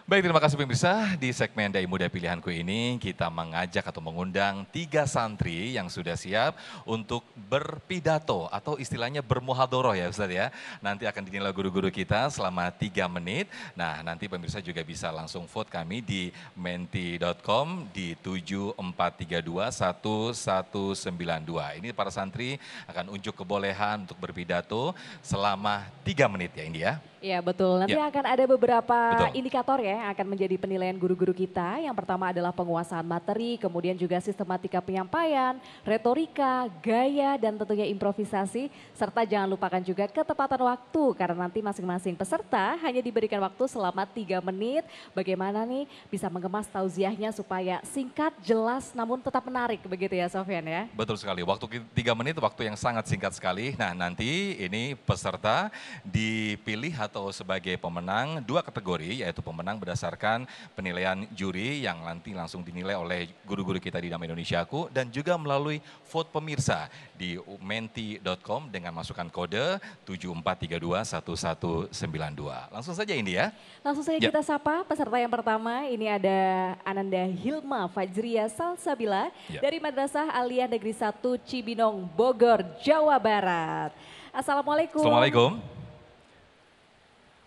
[SPEAKER 5] Baik, terima kasih pemirsa. Di segmen Dai Muda Pilihanku ini kita mengajak atau mengundang 3 santri yang sudah siap untuk berpidato atau istilahnya bermuhadoroh ya Ustaz ya. Nanti akan dinilai guru-guru kita selama 3 menit. Nah, nanti pemirsa juga bisa langsung vote kami di menti.com di 74321192. Ini para santri akan unjuk kebolehan untuk berpidato selama 3 menit ya Indi ya.
[SPEAKER 4] Ya betul, nanti
[SPEAKER 5] Ya.
[SPEAKER 4] akan ada beberapa
[SPEAKER 5] Betul.
[SPEAKER 4] indikator ya yang akan menjadi penilaian guru-guru kita. Yang pertama adalah penguasaan materi, kemudian juga sistematika penyampaian, retorika, gaya, dan tentunya improvisasi. Serta jangan lupakan juga ketepatan waktu, karena nanti masing-masing peserta hanya diberikan waktu selama 3 menit. Bagaimana nih bisa mengemas tausiahnya supaya singkat, jelas, namun tetap menarik begitu ya Sofyan ya.
[SPEAKER 5] Betul sekali, waktu 3 menit waktu yang sangat singkat sekali. Nah, nanti ini peserta dipilih atau sebagai pemenang 2 kategori, yaitu pemenang berdasarkan penilaian juri yang nanti langsung dinilai oleh guru-guru kita di Damai Indonesiaku dan juga melalui vote pemirsa di menti.com dengan masukkan kode 74321192. Langsung saja ini ya.
[SPEAKER 4] Langsung saja
[SPEAKER 5] Ya.
[SPEAKER 4] kita sapa peserta yang pertama. Ini ada Ananda Hilma Fajria Salsabila
[SPEAKER 5] Ya.
[SPEAKER 4] dari Madrasah Aliyah Negeri 1 Cibinong, Bogor, Jawa Barat. Assalamualaikum.
[SPEAKER 5] Assalamualaikum.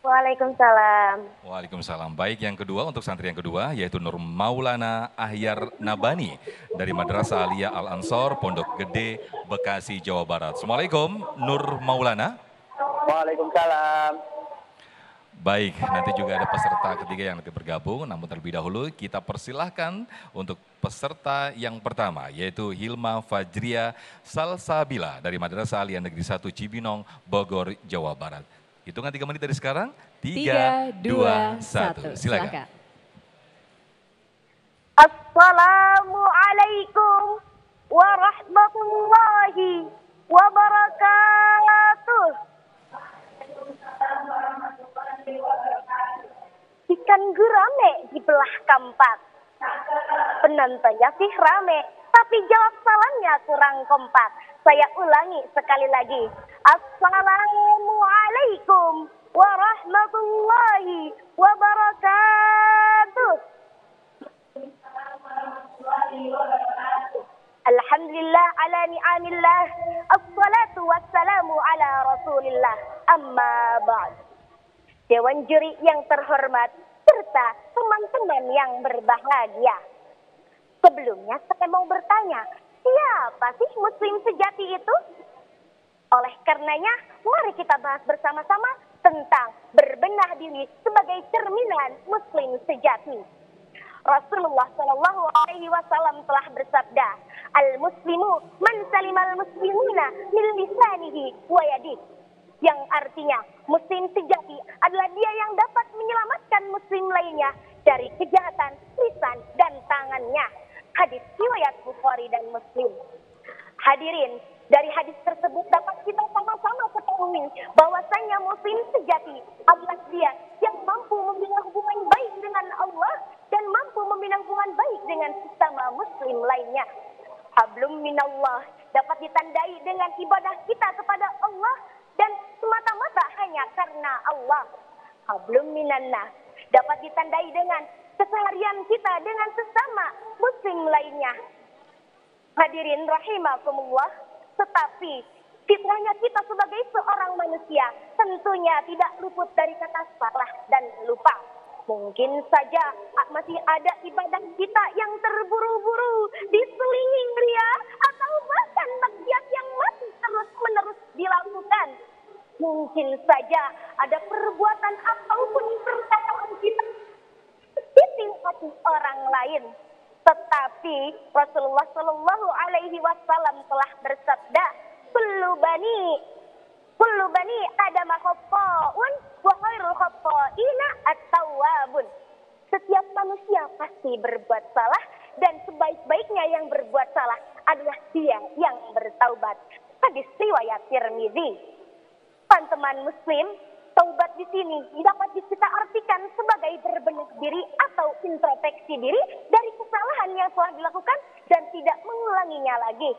[SPEAKER 9] Waalaikumsalam.
[SPEAKER 5] Waalaikumsalam. Baik, yang kedua untuk santri yang kedua yaitu Nur Maulana Ahyar Nabani dari Madrasah Aliyah Al Ansor Pondok Gede, Bekasi, Jawa Barat. Assalamualaikum Nur Maulana.
[SPEAKER 9] Waalaikumsalam.
[SPEAKER 5] Baik, nanti juga ada peserta ketiga yang nanti bergabung, namun terlebih dahulu kita persilahkan untuk peserta yang pertama, yaitu Hilma Fajria Salsabila dari Madrasah Aliyah Negeri 1 Cibinong, Bogor, Jawa Barat. Hitungan 3 menit dari sekarang, 3, 2, 1, silakan.
[SPEAKER 10] Assalamualaikum warahmatullahi wabarakatuh. Ikan gurame di belah kampak. Penontonnya sih rame, tapi jawab salamnya kurang kompak. Saya ulangi sekali lagi. Assalamualaikum warahmatullahi wabarakatuh. Alhamdulillah ala ni'amillah. Assalatu wassalamu ala rasulillah. Amma ba'd. Dewan juri yang terhormat serta teman-teman yang berbahagia. Sebelumnya saya mau bertanya, siapa sih muslim sejati itu? Oleh karenanya, mari kita bahas bersama-sama tentang berbenah diri sebagai cerminan muslim sejati. Rasulullah Shallallahu Alaihi Wasallam telah bersabda, al-muslimu man salimal muslimuna min lisanihi wa yadihi. Yang artinya, muslim sejati adalah dia yang dapat menyelamatkan muslim lainnya dari kejahatan lisan dan tangannya. Hadis riwayat Bukhari dan Muslim. Hadirin, dari hadis tersebut dapat kita sama-sama ketahui bahwasanya muslim sejati adalah dia yang mampu membina hubungan baik dengan Allah dan mampu membina hubungan baik dengan sesama muslim lainnya. Hablum minallah dapat ditandai dengan ibadah kita kepada Allah dan semata-mata hanya karena Allah. Hablum minannas dapat ditandai dengan keseharian kita dengan sesama muslim lainnya. Hadirin rahimakumullah, tetapi fitrahnya kita sebagai seorang manusia tentunya tidak luput dari kata salah dan lupa. Mungkin saja masih ada ibadah kita yang terburu-buru, diselingi ria, atau bahkan maksiat yang masih terus-menerus dilakukan. Mungkin saja ada perbuatan ataupun perkataan kita menyakiti hati orang lain. Tetapi Rasulullah Shallallahu Alaihi Wasallam telah bersabda, kullu bani Adam khata'un wa khairul khata'ina at-tawwabun. Setiap manusia pasti berbuat salah dan sebaik-baiknya yang berbuat salah adalah dia yang bertaubat. Hadis riwayat Tirmidzi. Teman-teman muslim, taubat di sini dapat kita artikan sebagai berbenah diri atau introspeksi diri dari kesalahan yang telah dilakukan dan tidak mengulanginya lagi.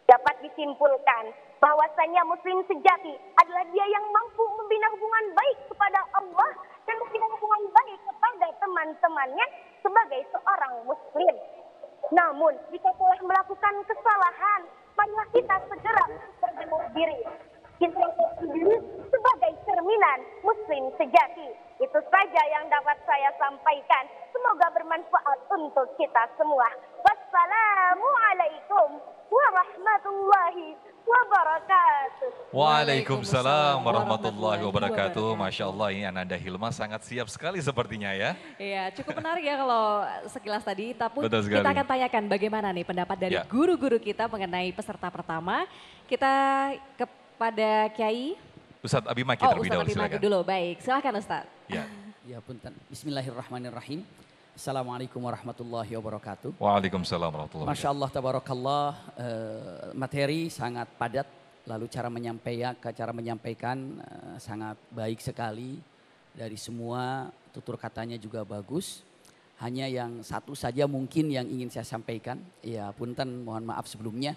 [SPEAKER 10] Dapat disimpulkan bahwasanya muslim sejati adalah dia yang mampu membina hubungan baik kepada Allah dan membina hubungan baik kepada teman-temannya sebagai seorang muslim. Namun, jika telah melakukan kesalahan, marilah kita segera berbenah diri. Introspeksi diri sebagai cerminan muslim sejati. Itu saja yang dapat saya sampaikan. Semoga bermanfaat untuk kita semua. Wassalamualaikum warahmatullahi wabarakatuh.
[SPEAKER 5] Waalaikumsalam warahmatullahi wabarakatuh. Masya Allah, ini Ananda Hilma sangat siap sekali sepertinya ya.
[SPEAKER 4] Iya, cukup menarik ya kalau sekilas tadi. Tapi
[SPEAKER 5] Betul
[SPEAKER 4] kita akan tanyakan bagaimana nih pendapat dari
[SPEAKER 5] Ya.
[SPEAKER 4] guru-guru kita mengenai peserta pertama. Kita kepada Kiai.
[SPEAKER 5] Ustadz Abimaki terlebih dahulu,
[SPEAKER 4] Ustadz Abimaki
[SPEAKER 5] silakan.
[SPEAKER 4] dulu, baik. Silakan Ustadz.
[SPEAKER 5] Ya.
[SPEAKER 6] Ya punten. Bismillahirrahmanirrahim. Assalamualaikum warahmatullahi wabarakatuh.
[SPEAKER 5] Waalaikumsalam warahmatullahi wabarakatuh.
[SPEAKER 6] Masya Allah, tabarakallah, materi sangat padat, lalu cara menyampaikan sangat baik sekali, dari semua tutur katanya juga bagus. Hanya yang satu saja mungkin yang ingin saya sampaikan, ya punten mohon maaf sebelumnya,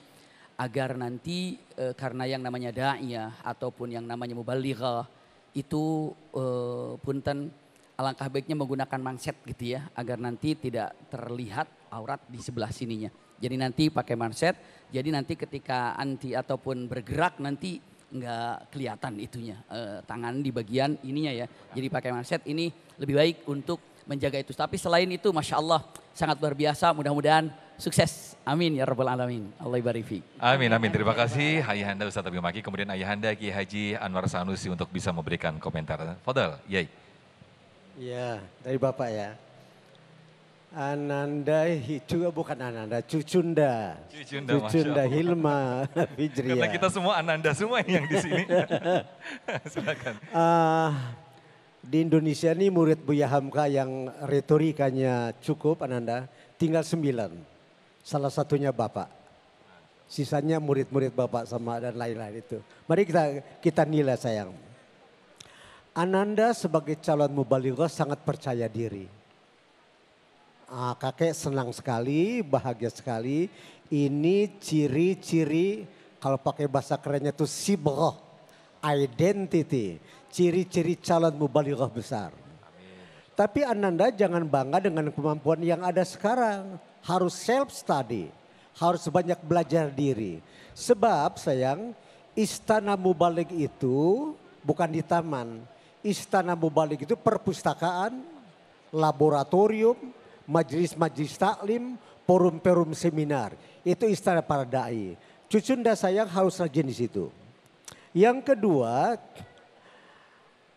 [SPEAKER 6] agar nanti karena yang namanya da'iyah ataupun yang namanya mubalighah itu punten alangkah baiknya menggunakan manset gitu ya, agar nanti tidak terlihat aurat di sebelah sininya. Jadi nanti pakai manset, jadi nanti ketika anti ataupun bergerak nanti nggak kelihatan itunya, tangan di bagian ininya ya. Jadi pakai manset ini lebih baik untuk menjaga itu. Tapi selain itu Masya Allah sangat luar biasa, mudah-mudahan Sukses. Amin ya rabbal alamin. Allah ibarik fiik.
[SPEAKER 5] Amin, amin. Terima kasih Ayahanda Ustaz Abi Maki, kemudian Ayahanda Kiai Haji Anwar Sanusi untuk bisa memberikan komentar. Fadal, Yai.
[SPEAKER 8] Ya, dari Bapak ya. Ananda juga bukan Ananda, Cucunda. Cucunda Hilma Fijriya.
[SPEAKER 5] Karena kita semua Ananda semua yang di sini. Silakan.
[SPEAKER 8] Di Indonesia ini murid Buya Hamka yang retorikanya cukup Ananda, tinggal 9. Salah satunya Bapak. Sisanya murid-murid Bapak sama dan lain-lain itu. Mari kita nilai sayang. Ananda sebagai calon mubalighah sangat percaya diri. Kakek senang sekali, bahagia sekali. Ini ciri-ciri kalau pakai bahasa kerennya itu sibrah, identity. Ciri-ciri calon mubalighah besar. Tapi Ananda jangan bangga dengan kemampuan yang ada sekarang. Harus self study, harus banyak belajar diri. Sebab sayang, istana mubaligh itu bukan di taman. Istana mubaligh itu perpustakaan, laboratorium, majelis-majelis taklim, forum-forum seminar. Itu istana para dai. Cucunda sayang harus rajin di situ. Yang kedua,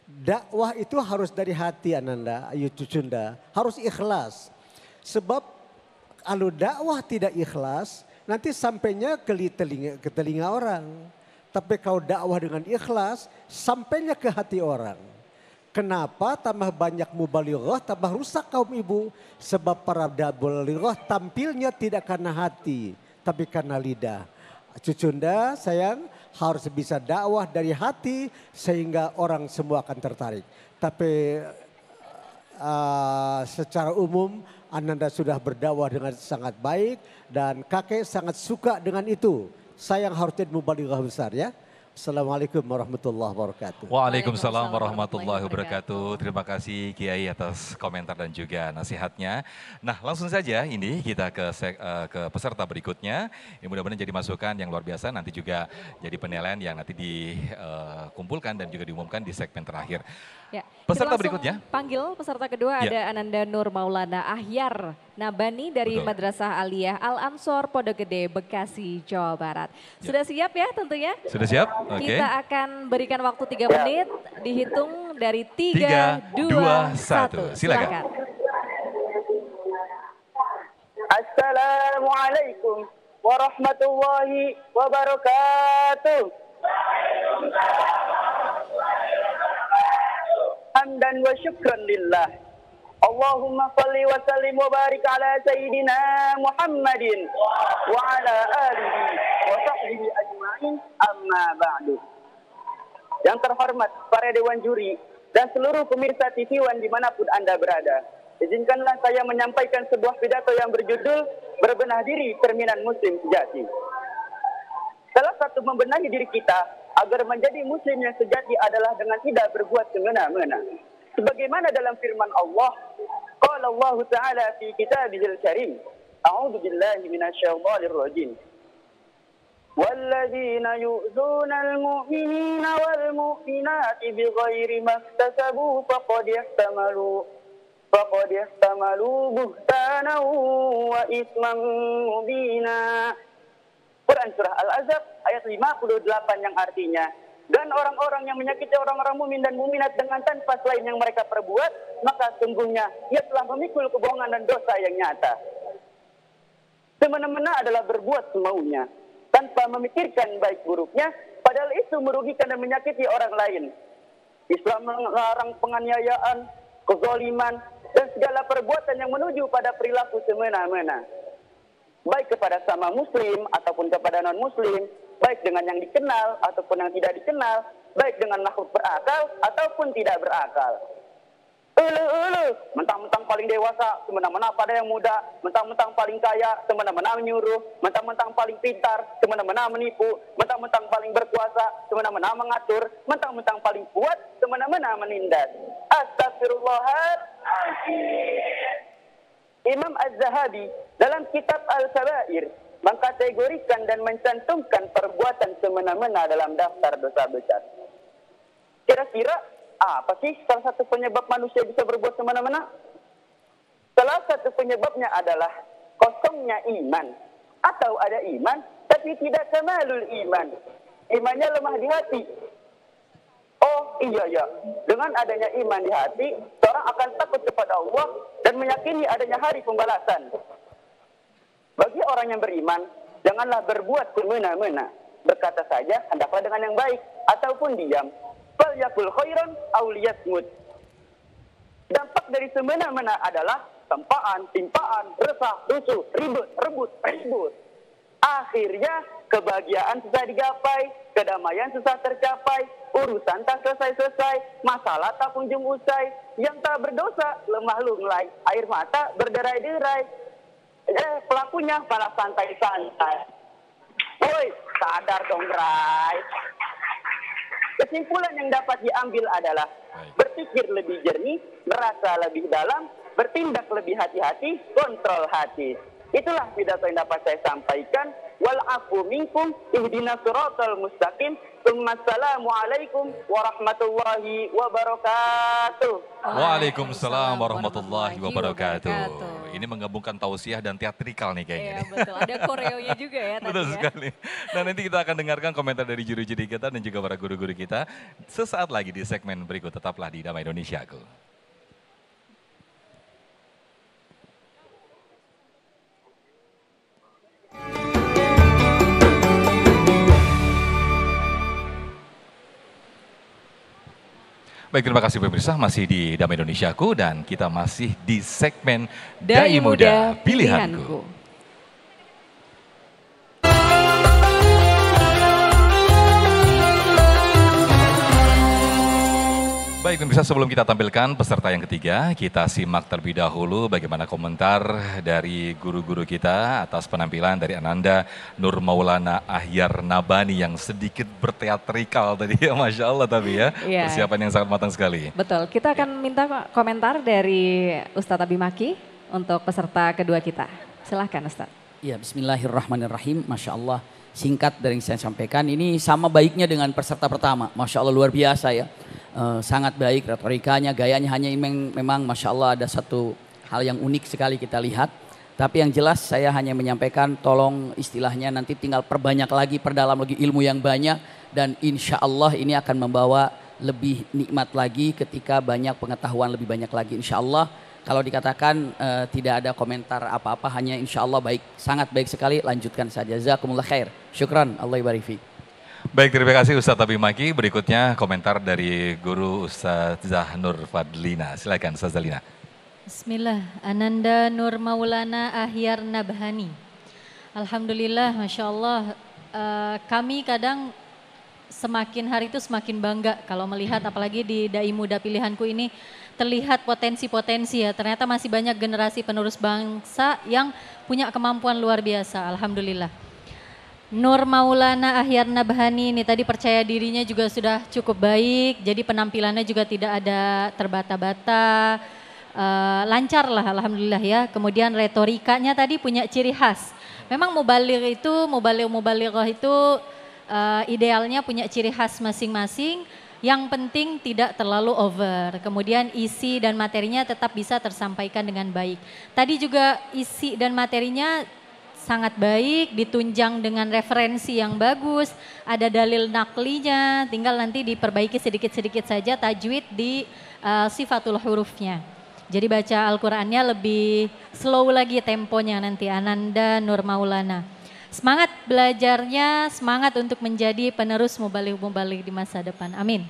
[SPEAKER 8] dakwah itu harus dari hati Ananda, ayo Cucunda, harus ikhlas. Sebab kalau dakwah tidak ikhlas, nanti sampainya ke telinga orang. Tapi kalau dakwah dengan ikhlas, sampainya ke hati orang. Kenapa tambah banyak mubalighah, tambah rusak kaum ibu? Sebab para mubalighah tampilnya tidak karena hati, tapi karena lidah. Cucunda sayang harus bisa dakwah dari hati sehingga orang semua akan tertarik. Tapi secara umum Ananda sudah berdakwah dengan sangat baik dan kakek sangat suka dengan itu. Sayang harus jadi mubalighah besar ya. Assalamualaikum warahmatullahi wabarakatuh.
[SPEAKER 5] Waalaikumsalam warahmatullahi wabarakatuh. Terima kasih Kiai atas komentar dan juga nasihatnya. Nah langsung saja ini kita ke peserta berikutnya. Yang mudah-mudahan jadi masukan yang luar biasa. Nanti juga jadi penilaian yang nanti dikumpulkan dan juga diumumkan di segmen terakhir.
[SPEAKER 4] Ya,
[SPEAKER 5] peserta berikutnya.
[SPEAKER 4] Panggil peserta kedua
[SPEAKER 5] ya.
[SPEAKER 4] Ada Ananda Nur Maulana Ahyar Nabani dari
[SPEAKER 5] Betul.
[SPEAKER 4] Madrasah Aliyah Al-Ansor Pondok Gede Bekasi Jawa Barat. Sudah siap ya tentunya?
[SPEAKER 5] Sudah siap? Oke.
[SPEAKER 4] Kita akan berikan waktu 3 menit, dihitung dari 3, 2, 1. Silakan.
[SPEAKER 9] Assalamualaikum warahmatullahi wabarakatuh. Hamdan wa syukran lillah. Allahumma salli wa sallim wa barik ala Sayyidina Muhammadin wa ala alihi wa sahbihi ajma'in, amma ba'du. Yang terhormat para dewan juri dan seluruh pemirsa TV One dimanapun Anda berada, izinkanlah saya menyampaikan sebuah pidato yang berjudul Berbenah Diri Cerminan Muslim Sejati. Salah satu membenahi diri kita agar menjadi muslim yang sejati adalah dengan tidak berbuat semena-mena. Sebagaimana dalam firman Allah, qala Allah Ta'ala fi kitabihil karim, a'udzu billahi minasyaitonir rajim. Walladzina yu'dzuna al-mu'minina wal mu'minati bighairi maktasabu faqad ihtamalu buhtanan wa isman mubina. Quran surah Al-Ahzab ayat 58 yang artinya, dan orang-orang yang menyakiti orang-orang mukmin dan mukminat dengan tanpa selain yang mereka perbuat, maka sungguhnya ia telah memikul kebohongan dan dosa yang nyata. Semena-mena adalah berbuat semaunya tanpa memikirkan baik buruknya, padahal itu merugikan dan menyakiti orang lain. Islam melarang penganiayaan, kezaliman, dan segala perbuatan yang menuju pada perilaku semena-mena, baik kepada sama muslim ataupun kepada non-muslim, baik dengan yang dikenal ataupun yang tidak dikenal, baik dengan makhluk berakal ataupun tidak berakal. Mentang-mentang paling dewasa, semena-mena pada yang muda, mentang-mentang paling kaya, semena-mena menyuruh, mentang-mentang paling pintar, semena-mena menipu, mentang-mentang paling berkuasa, semena-mena mengatur, mentang-mentang paling kuat, semena-mena menindas. Astagfirullahaladzim. Imam Az-Zahabi dalam kitab Al-Kabair mengkategorikan dan mencantumkan perbuatan semena-mena dalam daftar dosa besar. Kira-kira apa sih salah satu penyebab manusia bisa berbuat semena-mena? Salah satu penyebabnya adalah kosongnya iman. Atau ada iman tapi tidak kamalul iman. Imannya lemah di hati. Oh iya ya, dengan adanya iman di hati, seorang akan takut kepada Allah dan meyakini adanya hari pembalasan. Bagi orang yang beriman, janganlah berbuat semena-mena. Berkata saja, hendaklah dengan yang baik ataupun diam. Falyakul khairan aw liyasmut. Dampak dari semena-mena adalah tempaan, timpaan, resah, rusuh, ribut, rebut. Akhirnya kebahagiaan susah digapai, kedamaian susah tercapai, urusan tak selesai-selesai, masalah tak kunjung usai. Yang tak berdosa lemah lunglai, air mata berderai-derai. Pelakunya malah santai-santai. Woi, sadar dong, Bray. Kesimpulan yang dapat diambil adalah berpikir lebih jernih, merasa lebih dalam, bertindak lebih hati-hati, kontrol hati. Itulah pidato yang dapat saya sampaikan. Wal afu minkum ihdinas siratal mustaqim. Assalamualaikum warahmatullahi wabarakatuh.
[SPEAKER 5] Waalaikumsalam warahmatullahi wabarakatuh. Ini menggabungkan tausiah dan teatrikal nih kayaknya.
[SPEAKER 4] Iya betul, ada koreonya juga ya tadi.
[SPEAKER 5] Betul sekali. Nah nanti kita akan dengarkan komentar dari juru-juri kita dan juga para guru-guru kita. Sesaat lagi di segmen berikut, tetaplah di Damai Indonesiaku. Baik, terima kasih pemirsa, masih di Damai Indonesiaku dan kita masih di segmen Dai Muda Pilihanku. Baik pemirsa, sebelum kita tampilkan peserta yang ketiga, kita simak terlebih dahulu bagaimana komentar dari guru-guru kita atas penampilan dari Ananda Nur Maulana Ahyar Nabhani yang sedikit berteatrikal tadi ya, Masya Allah tapi ya, persiapan yang sangat matang sekali.
[SPEAKER 4] Betul, kita akan minta komentar dari Ustadz Abimaki untuk peserta kedua kita. Silahkan Ustadz.
[SPEAKER 6] Ya, bismillahirrahmanirrahim, Masya Allah. Singkat dari yang saya sampaikan, ini sama baiknya dengan peserta pertama, Masya Allah luar biasa ya. Sangat baik retorikanya, gayanya, hanya memang Masya Allah ada satu hal yang unik sekali kita lihat. Tapi yang jelas saya hanya menyampaikan tolong istilahnya nanti tinggal perbanyak lagi, perdalam lagi ilmu yang banyak. Dan insya Allah ini akan membawa lebih nikmat lagi ketika banyak pengetahuan lebih banyak lagi. Insya Allah kalau dikatakan tidak ada komentar apa-apa, hanya insya Allah baik, sangat baik sekali, lanjutkan saja. Jazakumullah khair, syukran, Allah ibarik fiik.
[SPEAKER 5] Baik, terima kasih Ustadz Abimaki. Berikutnya komentar dari Guru Ustazah Nur Fadlina. Silakan Ustazah Lina.
[SPEAKER 7] Bismillah, Ananda Nur Maulana Ahyar Nabhani. Alhamdulillah, Masya Allah, kami kadang semakin hari itu semakin bangga kalau melihat apalagi di Dai Muda Pilihanku ini terlihat potensi-potensi ya. Ternyata masih banyak generasi penerus bangsa yang punya kemampuan luar biasa, Alhamdulillah. Nur Maulana Ahyar Nabhani ini tadi percaya dirinya juga sudah cukup baik, jadi penampilannya juga tidak ada terbata-bata, lancar lah Alhamdulillah ya. Kemudian retorikanya tadi punya ciri khas. Memang mubaligh itu, mubalighah itu idealnya punya ciri khas masing-masing, yang penting tidak terlalu over. Kemudian isi dan materinya tetap bisa tersampaikan dengan baik. Tadi juga isi dan materinya sangat baik, ditunjang dengan referensi yang bagus, ada dalil naklinya, tinggal nanti diperbaiki sedikit-sedikit saja tajwid di sifatul hurufnya. Jadi baca Al-Qur'annya lebih slow lagi temponya nanti, Ananda Nur Maulana. Semangat belajarnya, semangat untuk menjadi penerus mubaligh-mubaligh di masa depan. Amin.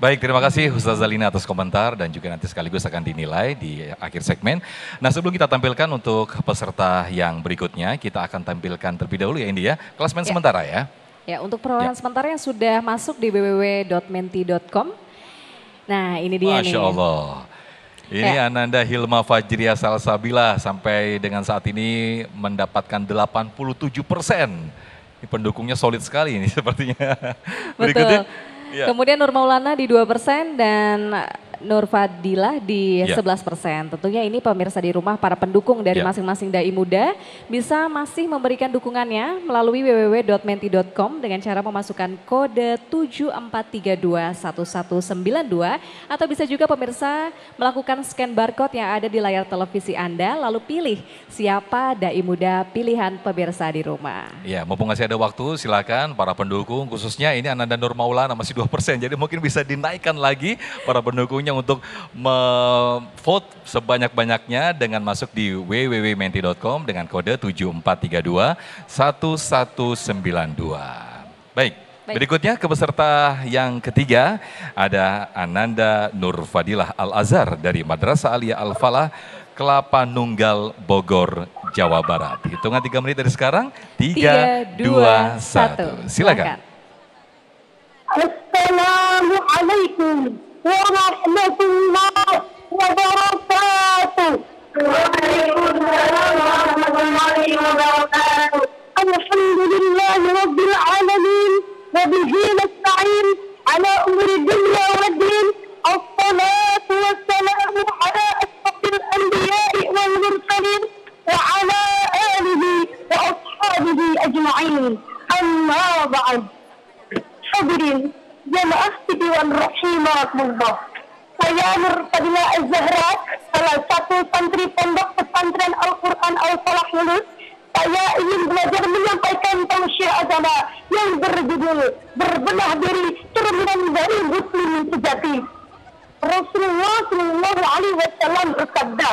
[SPEAKER 5] Baik, terima kasih Ustazah Lina atas komentar dan juga nanti sekaligus akan dinilai di akhir segmen. Nah sebelum kita tampilkan untuk peserta yang berikutnya, kita akan tampilkan terlebih dahulu ya Indi ya, klasemen sementara ya.
[SPEAKER 4] Ya, untuk perolehan sementara yang sudah masuk di www.menti.com. Nah ini dia nih.
[SPEAKER 5] Masya Allah. Ini Ananda Hilma Fajriya Salsabila sampai dengan saat ini mendapatkan 87%. Ini pendukungnya solid sekali ini sepertinya.
[SPEAKER 4] Betul. Ya. Kemudian Nur Maulana di 2% dan Nur Fadilah di
[SPEAKER 5] Ya.
[SPEAKER 4] 11%. Tentunya ini pemirsa di rumah para pendukung dari
[SPEAKER 5] Ya.
[SPEAKER 4] masing-masing dai muda bisa masih memberikan dukungannya melalui www.menti.com dengan cara memasukkan kode 74321192 atau bisa juga pemirsa melakukan scan barcode yang ada di layar televisi Anda lalu pilih siapa dai muda pilihan pemirsa di rumah.
[SPEAKER 5] Ya, mumpung masih ada waktu, silakan para pendukung, khususnya ini Ananda Nur Maulana masih 2%, jadi mungkin bisa dinaikkan lagi para pendukungnya untuk vote sebanyak-banyaknya dengan masuk di www.menti.com dengan kode 74321192. Baik, berikutnya ke peserta yang ketiga ada Ananda Nur Fadilah Al-Azhar dari Madrasah Aliyah Al-Falah, Kelapa Nunggal, Bogor, Jawa Barat. Hitungan 3 menit dari sekarang. 3, 2, 1. Silakan.
[SPEAKER 10] Assalamualaikum warahmatullahi wabarakatuh. Waalaikumsalam warahmatullahi wabarakatuh. Alhamdulillahi rabbil alamin wa bihi nasta'in ala umuri dunya waddin. Assalatu wassalamu ala asrafil anbiya'i wal mursalin wa ala alihi wa ashabihi ajma'in. Amma ba'd. Hadirin jamaah Sidwan rahimakumullah. Saya Nur Fadilah Az-Zahra, salah satu santri pondok pesantren Al-Quran Al-Falah Lulus. Saya ingin belajar menyampaikan tausiah agama yang berjudul Berbenah Diri, Cerminan dari Muslim Sejati. Rasulullah Shallallahu Alaihi Wasallam bersabda,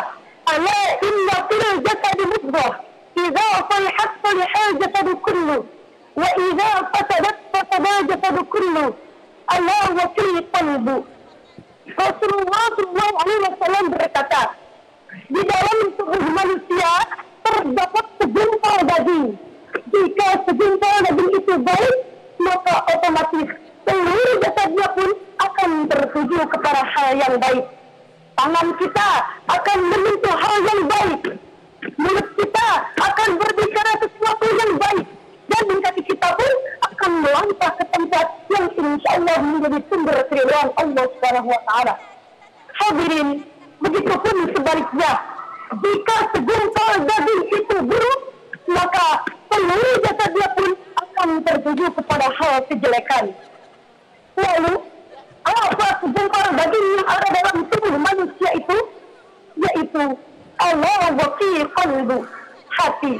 [SPEAKER 10] "Ala inna fil jasadi mudghah, idza salihat salihal jasadu kullu, wa idza fasadat fasada jasadu kullu, ala wa fil qalbu." Rasulullah Shallallahu Alaihi Wasallam berkata, di dalam tubuh manusia terdapat segumpal daging. Jika segumpal daging itu baik, maka otomatis seluruh jasadnya pun akan tertuju kepada hal yang baik. Tangan kita akan menyentuh hal yang baik. Mulut kita akan berbicara sesuatu yang baik. Dan kaki kita pun akan melangkah ke tempat yang insya Allah menjadi sumber keridhaan Allah Subhanahu wa Ta'ala. Hadirin, begitupun sebaliknya. Jika segumpal daging itu buruk, maka seluruh jasadnya pun akan tertuju kepada hal kejelekan. Lalu, apa segumpal daging yang ada dalam tubuh manusia itu? Yaitu Allah wa fi qalbu, hati.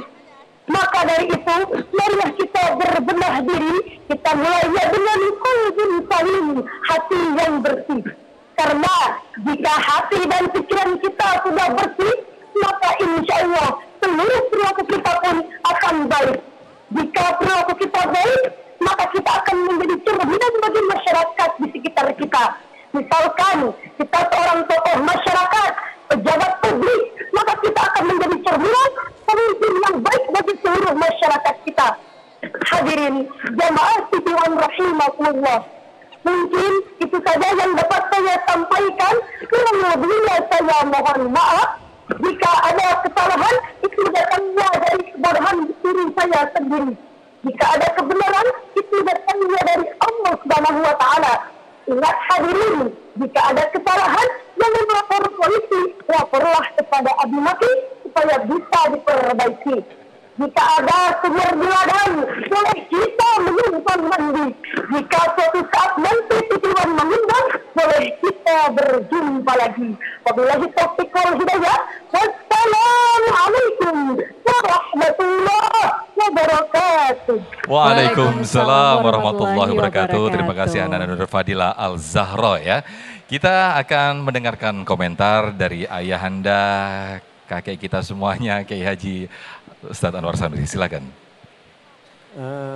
[SPEAKER 10] Maka dari itu, marilah kita berbenah diri, kita mulainya dengan qalbun salim, hati yang bersih. Karena jika hati dan pikiran kita sudah bersih, maka insya Allah seluruh perilaku kita pun akan baik. Jika perilaku kita baik, maka kita akan menjadi cerminan bagi masyarakat di sekitar kita. Misalkan kita seorang tokoh masyarakat, pejabat publik, maka kita akan menjadi cerminan pemimpin yang baik bagi seluruh masyarakat kita. Hadirin jamaah Sidwan rahimakumullah. Mungkin itu saja yang dapat saya sampaikan. Kurang lebihnya saya mohon maaf. Jika ada kesalahan, itu datangnya dari kebodohan diri saya sendiri. Jika ada kebenaran, itu datangnya dari Allah Subhanahu wa Ta'ala. Ingat hadirin, jika ada kesalahan, jangan lapor polisi, laporlah kepada Abi Maki supaya bisa diperbaiki. Jika ada sumur di ladang, boleh kita menyimpan mandi. Jika suatu saat nanti Sidwan mengundang, boleh kita berjumpa lagi. Wabillahi taufiq wal hidayah. Wassalamualaikum warahmatullahi wabarakatuh.
[SPEAKER 5] Waalaikumsalam warahmatullahi wabarakatuh. Terima kasih Ananda Nur Fadilah Al-Zahra ya. Kita akan mendengarkan komentar dari ayahanda, kakek kita semuanya, Kiai Haji Ustadz Anwar Sanusi, silakan.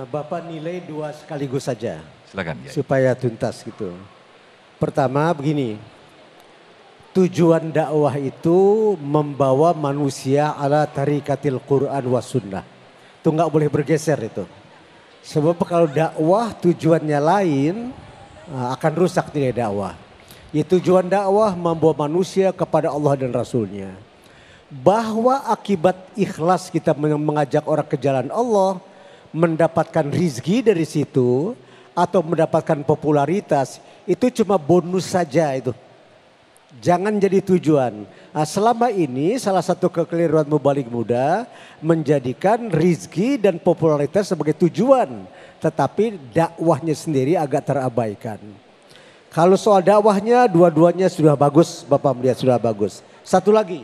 [SPEAKER 8] Bapak nilai 2 sekaligus saja.
[SPEAKER 5] Silakan. Ya.
[SPEAKER 8] Supaya tuntas gitu. Pertama begini, tujuan dakwah itu membawa manusia ala tarikatil Quran wa sunnah. Itu nggak boleh bergeser itu. Sebab kalau dakwah tujuannya lain, akan rusak nilai dakwah. Ya, tujuan dakwah membawa manusia kepada Allah dan Rasulnya. Bahwa akibat ikhlas kita mengajak orang ke jalan Allah, mendapatkan rizki dari situ atau mendapatkan popularitas, itu cuma bonus saja itu. Jangan jadi tujuan. Nah, selama ini salah satu kekeliruan mubalik muda menjadikan rizki dan popularitas sebagai tujuan. Tetapi dakwahnya sendiri agak terabaikan. Kalau soal dakwahnya dua-duanya sudah bagus, Bapak melihat sudah bagus. Satu lagi.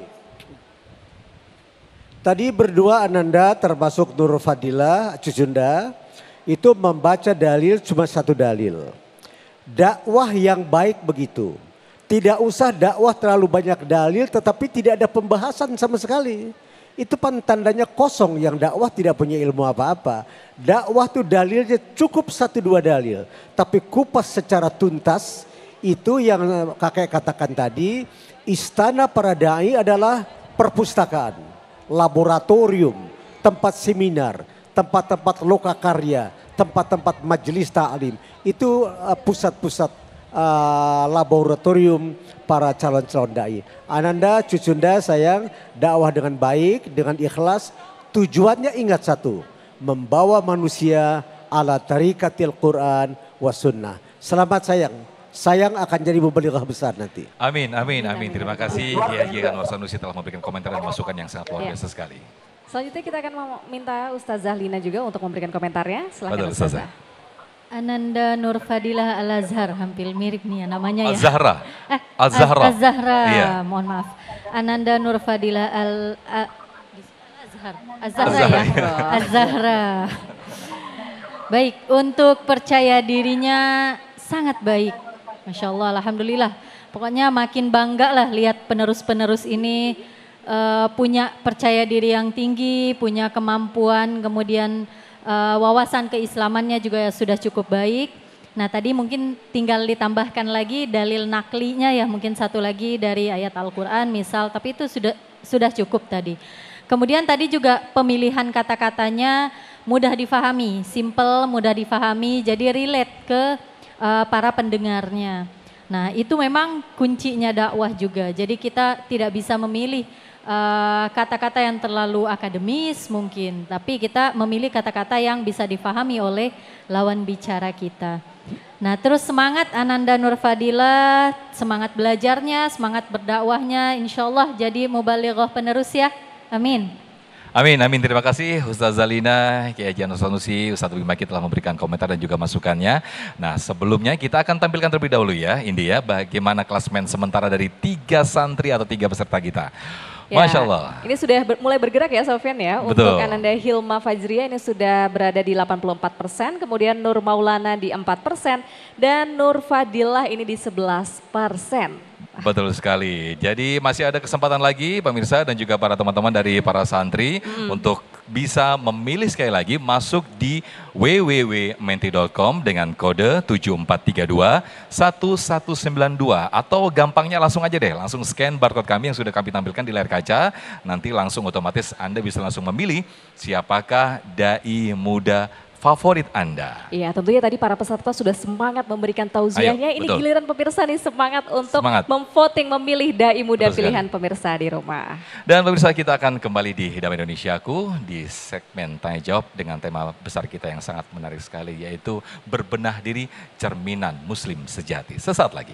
[SPEAKER 8] Tadi berdua Ananda termasuk Nur Fadilah, Cucunda, itu membaca dalil cuma satu dalil. Dakwah yang baik begitu. Tidak usah dakwah terlalu banyak dalil tetapi tidak ada pembahasan sama sekali. Itu tandanya kosong, yang dakwah tidak punya ilmu apa-apa. Dakwah tuh dalilnya cukup 1-2 dalil. Tapi kupas secara tuntas, itu yang kakek katakan tadi, istana para dai adalah perpustakaan, laboratorium, tempat seminar, tempat-tempat lokakarya, tempat-tempat majelis ta'lim. Itu pusat-pusat laboratorium para calon-calon dai. Ananda, Cucunda sayang, dakwah dengan baik, dengan ikhlas. Tujuannya ingat satu, membawa manusia ala tarikatil Quran wa sunnah. Selamat sayang. Sayang akan jadi mubalighah besar nanti.
[SPEAKER 5] Amin, amin, amin. Terima kasih Kiai Anwar Sanusi telah memberikan komentar dan masukan yang sangat luar biasa sekali.
[SPEAKER 4] Selanjutnya kita akan meminta Ustazah Lina juga untuk memberikan komentarnya. Silakan
[SPEAKER 5] Ustazah.
[SPEAKER 7] Ananda Nur Fadilah Al-Azhar, hampir mirip nih ya namanya ya.
[SPEAKER 5] Az-Zahra. Az-Zahra.
[SPEAKER 7] Az-Zahra,
[SPEAKER 5] Iya.
[SPEAKER 7] mohon maaf. Ananda Nur Fadilah Az-Zahra ya. Az-Zahra. Baik, untuk percaya dirinya sangat baik. Masya Allah, Alhamdulillah. Pokoknya makin bangga lah lihat penerus-penerus ini punya percaya diri yang tinggi, punya kemampuan, kemudian wawasan keislamannya juga sudah cukup baik. Nah tadi mungkin tinggal ditambahkan lagi dalil naklinya ya, mungkin satu lagi dari ayat Al-Quran misal, tapi itu sudah cukup tadi. Kemudian tadi juga pemilihan kata-katanya mudah difahami, simple, mudah difahami, jadi relate ke para pendengarnya. Nah itu memang kuncinya dakwah juga, jadi kita tidak bisa memilih kata-kata yang terlalu akademis mungkin, tapi kita memilih kata-kata yang bisa difahami oleh lawan bicara kita. Nah terus semangat Ananda Nur Fadilah, semangat belajarnya, semangat berdakwahnya, insya Allah jadi mubalighah penerus ya, amin.
[SPEAKER 5] Amin, amin. Terima kasih Ustazah Lina, Kiai Anwar Sanusi, Ustaz Bimaki telah memberikan komentar dan juga masukannya. Nah sebelumnya kita akan tampilkan terlebih dahulu ya, Indi ya, bagaimana klasmen sementara dari 3 santri atau 3 peserta kita.
[SPEAKER 4] Ya,
[SPEAKER 5] Masya Allah.
[SPEAKER 4] Ini sudah mulai bergerak ya Sofyan ya.
[SPEAKER 5] Betul.
[SPEAKER 4] Untuk Ananda Hilma Fajriya ini sudah berada di 84%, kemudian Nur Maulana di 4%, dan Nur Fadilah ini di 11%.
[SPEAKER 5] Betul sekali. Jadi masih ada kesempatan lagi pemirsa dan juga para teman-teman dari para santri untuk bisa memilih sekali lagi masuk di www.menti.com dengan kode 7432 1192 atau gampangnya langsung aja deh, langsung scan barcode kami yang sudah kami tampilkan di layar kaca. Nanti langsung otomatis Anda bisa langsung memilih siapakah dai muda favorit Anda.
[SPEAKER 4] Iya, tentunya tadi para peserta sudah semangat memberikan tausiahnya. Ini
[SPEAKER 5] betul.
[SPEAKER 4] giliran pemirsa nih semangat untuk memvoting, memilih dai muda pilihan pemirsa di rumah.
[SPEAKER 5] Dan pemirsa, kita akan kembali di Damai Indonesiaku di segmen Tanya Jawab dengan tema besar kita yang sangat menarik sekali, yaitu berbenah diri cerminan Muslim sejati. Sesaat lagi.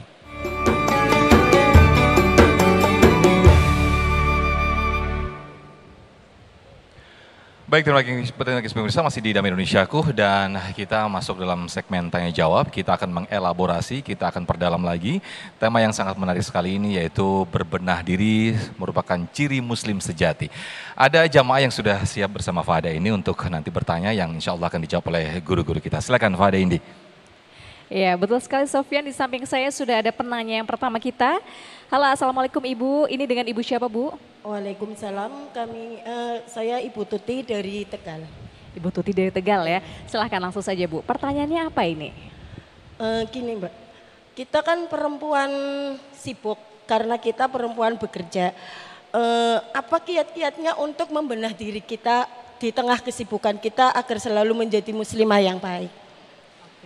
[SPEAKER 5] Baik, terima kasih pemirsa, masih di Damai Indonesiaku dan kita masuk dalam segmen Tanya Jawab. Kita akan mengelaborasi, kita akan perdalam lagi tema yang sangat menarik sekali ini, yaitu berbenah diri merupakan ciri Muslim sejati. Ada jamaah yang sudah siap bersama Fahada ini untuk nanti bertanya yang insya Allah akan dijawab oleh guru-guru kita. Silakan Fahada Indi.
[SPEAKER 4] Ya, betul sekali Sofyan, di samping saya sudah ada penanya yang pertama kita. Halo, Assalamualaikum Ibu, ini dengan Ibu siapa Bu?
[SPEAKER 11] Waalaikumsalam, saya Ibu Tuti dari Tegal.
[SPEAKER 4] Ibu Tuti dari Tegal ya, silahkan langsung saja Bu. Pertanyaannya apa ini?
[SPEAKER 11] Gini Mbak, kita kan perempuan sibuk karena kita perempuan bekerja. Apa kiat-kiatnya untuk membenah diri kita di tengah kesibukan kita agar selalu menjadi muslimah yang baik?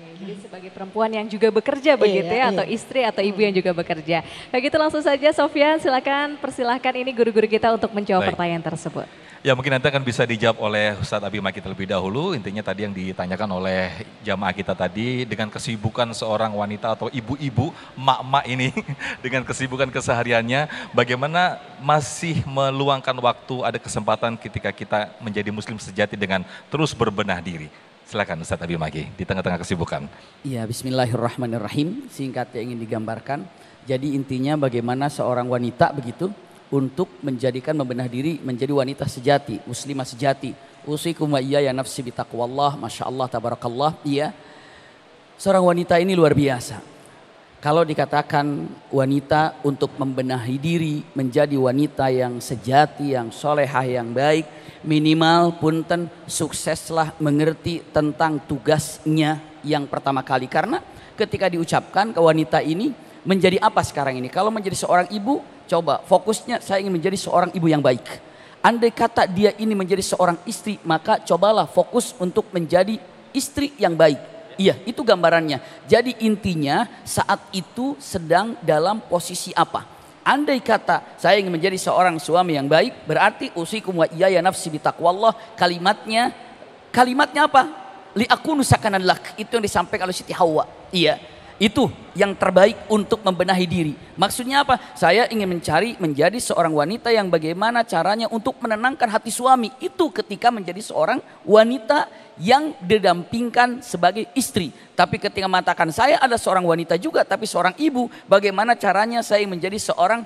[SPEAKER 4] Jadi sebagai perempuan yang juga bekerja begitu ya, atau istri atau ibu yang juga bekerja. Begitu langsung saja Sofyan, silakan persilahkan ini guru-guru kita untuk menjawab pertanyaan tersebut.
[SPEAKER 5] Ya mungkin nanti akan bisa dijawab oleh Ustadz Abi Maki terlebih dahulu. Intinya tadi yang ditanyakan oleh jamaah kita tadi dengan kesibukan seorang wanita atau ibu-ibu, mak-mak ini dengan kesibukan kesehariannya, bagaimana masih meluangkan waktu, ada kesempatan ketika kita menjadi muslim sejati dengan terus berbenah diri. Silakan Ustadz Abi Maki di tengah-tengah kesibukan.
[SPEAKER 6] Ya, bismillahirrahmanirrahim. Singkat yang ingin digambarkan. Jadi intinya bagaimana seorang wanita begitu untuk menjadikan membenah diri menjadi wanita sejati, muslimah sejati. Usikum wa iyaya nafsi bitaqwallah, Masya Allah, tabarakallah. Iya, seorang wanita ini luar biasa. Kalau dikatakan wanita untuk membenahi diri menjadi wanita yang sejati, yang solehah, yang baik, minimal punten sukseslah mengerti tentang tugasnya yang pertama kali. Karena ketika diucapkan ke wanita ini menjadi apa sekarang ini? Kalau menjadi seorang ibu, coba fokusnya saya ingin menjadi seorang ibu yang baik. Andai kata dia ini menjadi seorang istri, maka cobalah fokus untuk menjadi istri yang baik. Iya, itu gambarannya. Jadi intinya saat itu sedang dalam posisi apa? Andai kata saya ingin menjadi seorang suami yang baik, berarti usikum wa iyaya nafsi bitaqwallah. Kalimatnya apa? Li akunu sakanan lak. Itu yang disampaikan oleh Siti Hawa. Iya. Itu yang terbaik untuk membenahi diri. Maksudnya apa? Saya ingin mencari menjadi seorang wanita yang bagaimana caranya untuk menenangkan hati suami. Itu ketika menjadi seorang wanita yang didampingkan sebagai istri. Tapi ketika mengatakan saya ada seorang wanita juga tapi seorang ibu. Bagaimana caranya saya menjadi seorang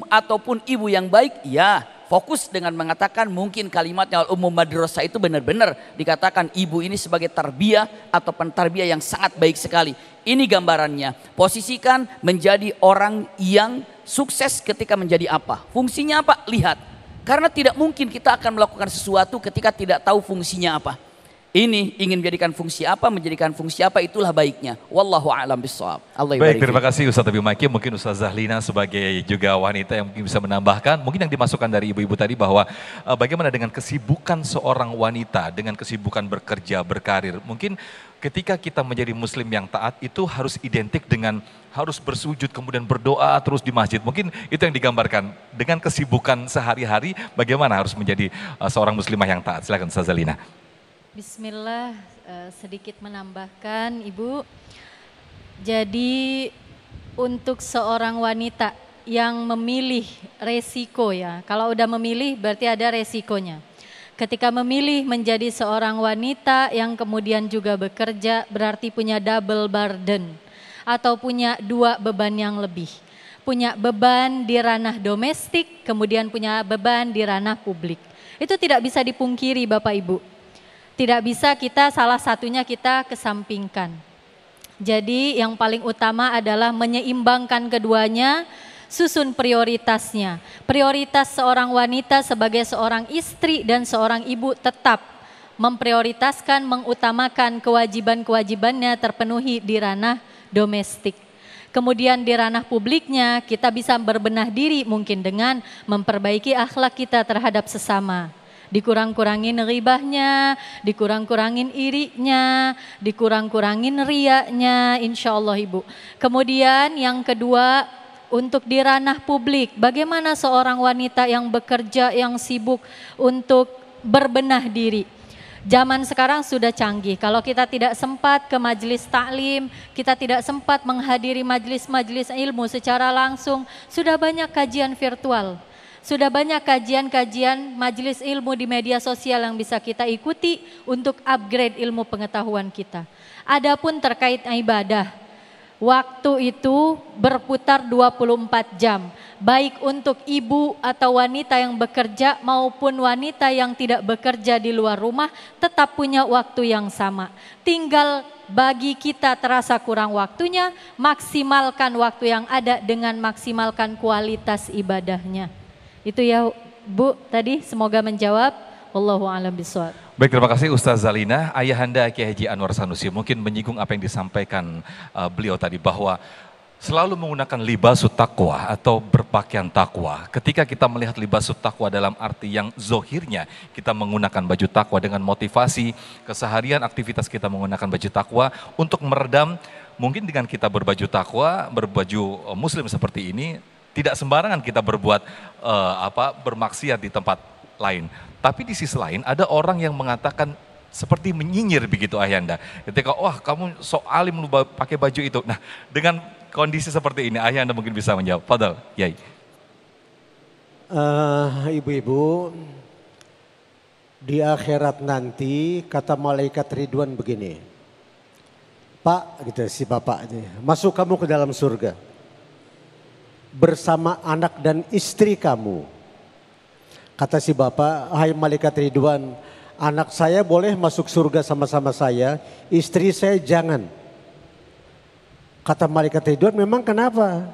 [SPEAKER 6] ataupun ibu yang baik? Ya, fokus dengan mengatakan mungkin kalimatnya al-ummu madrasah itu benar-benar dikatakan ibu ini sebagai tarbiyah atau pentarbiyah yang sangat baik sekali. Ini gambarannya. Posisikan menjadi orang yang sukses ketika menjadi apa? Fungsinya apa? Lihat. Karena tidak mungkin kita akan melakukan sesuatu ketika tidak tahu fungsinya apa. Ini ingin menjadikan fungsi apa, itulah baiknya. Wallahu a'lam bishawab.
[SPEAKER 5] Baik, terima kasih Ustadz Abi Maki. Mungkin Ustadz Zahlina sebagai juga wanita yang mungkin bisa menambahkan, mungkin yang dimasukkan dari ibu-ibu tadi bahwa bagaimana dengan kesibukan seorang wanita, dengan kesibukan bekerja, berkarir. Mungkin ketika kita menjadi muslim yang taat itu harus identik dengan harus bersujud, kemudian berdoa terus di masjid. Mungkin itu yang digambarkan dengan kesibukan sehari-hari, bagaimana harus menjadi seorang muslimah yang taat. Silakan Ustadz Zahlina.
[SPEAKER 7] Bismillah, sedikit menambahkan Ibu. Jadi untuk seorang wanita yang memilih resiko ya, kalau udah memilih berarti ada resikonya. Ketika memilih menjadi seorang wanita yang kemudian juga bekerja berarti punya double burden atau punya dua beban yang lebih. Punya beban di ranah domestik, kemudian punya beban di ranah publik. Itu tidak bisa dipungkiri Bapak Ibu. Tidak bisa kita salah satunya kita kesampingkan. Jadi yang paling utama adalah menyeimbangkan keduanya, susun prioritasnya. Prioritas seorang wanita sebagai seorang istri dan seorang ibu tetap memprioritaskan, mengutamakan kewajiban-kewajibannya terpenuhi di ranah domestik. Kemudian di ranah publiknya kita bisa berbenah diri mungkin dengan memperbaiki akhlak kita terhadap sesama. Dikurang-kurangin ribahnya, dikurang-kurangin irinya, dikurang-kurangin riaknya, insya Allah Ibu. Kemudian yang kedua, untuk di ranah publik, bagaimana seorang wanita yang bekerja, yang sibuk untuk berbenah diri. Zaman sekarang sudah canggih, kalau kita tidak sempat ke majelis taklim, kita tidak sempat menghadiri majelis-majelis ilmu secara langsung, sudah banyak kajian virtual. Sudah banyak kajian-kajian majelis ilmu di media sosial yang bisa kita ikuti untuk upgrade ilmu pengetahuan kita. Adapun terkait ibadah, waktu itu berputar 24 jam. Baik untuk ibu atau wanita yang bekerja maupun wanita yang tidak bekerja di luar rumah tetap punya waktu yang sama. Tinggal bagi kita terasa kurang waktunya, maksimalkan waktu yang ada dengan maksimalkan kualitas ibadahnya. Itu ya Bu tadi, semoga menjawab. Wallahu a'lam bishawab.
[SPEAKER 5] Baik, terima kasih Ustaz Zahlina. Ayahanda Kiai Haji Anwar Sanusi mungkin menyinggung apa yang disampaikan beliau tadi bahwa selalu menggunakan libasut taqwa atau berpakaian takwa. Ketika kita melihat libasut taqwa dalam arti yang zohirnya, kita menggunakan baju takwa dengan motivasi keseharian aktivitas kita menggunakan baju takwa untuk meredam mungkin dengan kita berbaju takwa, berbaju muslim seperti ini. Tidak sembarangan kita berbuat bermaksiat di tempat lain. Tapi di sisi lain ada orang yang mengatakan seperti menyinyir begitu Ayahanda. Ketika wah kamu sok alim lu pakai baju itu. Nah dengan kondisi seperti ini Ayahanda mungkin bisa menjawab. Fadal, Yai.
[SPEAKER 8] Ibu-ibu, di akhirat nanti kata malaikat Ridwan begini, Pak, gitu si bapak, masuk kamu ke dalam surga bersama anak dan istri kamu. Kata si bapak, hai malaikat Ridwan, anak saya boleh masuk surga sama-sama saya, istri saya jangan. Kata malaikat Ridwan, memang kenapa?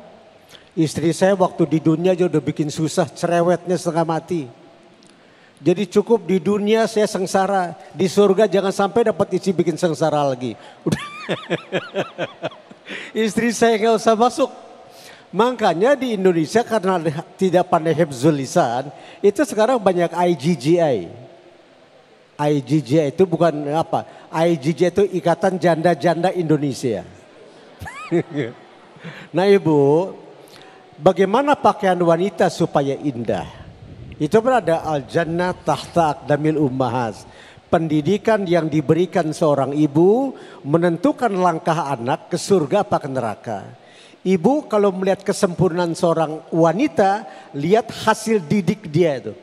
[SPEAKER 8] Istri saya waktu di dunia aja udah bikin susah, cerewetnya setengah mati. Jadi cukup di dunia saya sengsara, di surga jangan sampai dapat istri bikin sengsara lagi. Istri saya nggak usah masuk. Makanya di Indonesia karena tidak pandai hifzul lisan, itu sekarang banyak IGGI. IGGI itu bukan apa, IGGI itu Ikatan Janda-Janda Indonesia. Nah ibu, bagaimana pakaian wanita supaya indah? Itu berada al-jannah tahta aqdamil ummahat. Pendidikan yang diberikan seorang ibu menentukan langkah anak ke surga apa ke neraka. Ibu kalau melihat kesempurnaan seorang wanita, lihat hasil didik dia itu.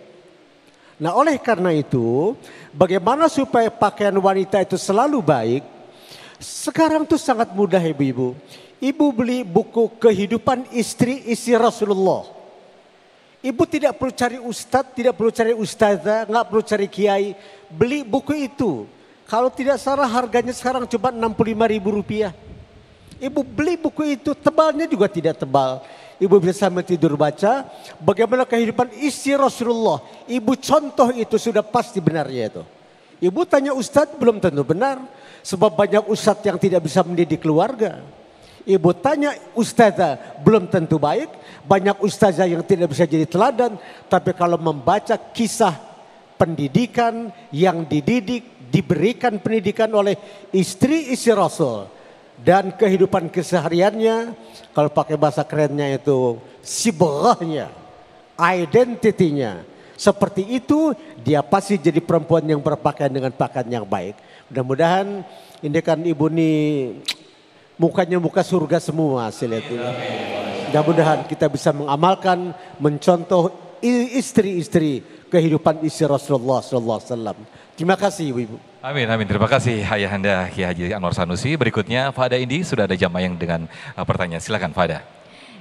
[SPEAKER 8] Nah oleh karena itu, bagaimana supaya pakaian wanita itu selalu baik? Sekarang tuh sangat mudah ibu-ibu. Ibu beli buku kehidupan istri-istri Rasulullah. Ibu tidak perlu cari ustadz, tidak perlu cari ustazah, nggak perlu cari kiai. Beli buku itu. Kalau tidak salah harganya sekarang cuma Rp65.000. Ibu beli buku itu, tebalnya juga tidak tebal. Ibu bisa sambil tidur baca bagaimana kehidupan istri Rasulullah. Ibu contoh itu sudah pasti benarnya itu. Ibu tanya ustadz belum tentu benar. Sebab banyak ustadz yang tidak bisa mendidik keluarga. Ibu tanya ustazah belum tentu baik. Banyak ustazah yang tidak bisa jadi teladan. Tapi kalau membaca kisah pendidikan yang dididik, diberikan pendidikan oleh istri-istri Rasul. Dan kehidupan kesehariannya, kalau pakai bahasa kerennya itu sibrahnya, identitinya. Seperti itu dia pasti jadi perempuan yang berpakaian dengan pakaian yang baik. Mudah-mudahan ini kan ibu nih mukanya muka surga semua saya lihat ini. Mudah-mudahan kita bisa mengamalkan, mencontoh istri-istri kehidupan istri Rasulullah SAW. Terima kasih ibu-ibu.
[SPEAKER 5] Amin, amin. Terima kasih Ayahanda Kiai Haji Anwar Sanusi. Berikutnya Fada Indi sudah ada jamaah yang dengan pertanyaan. Silakan Fada.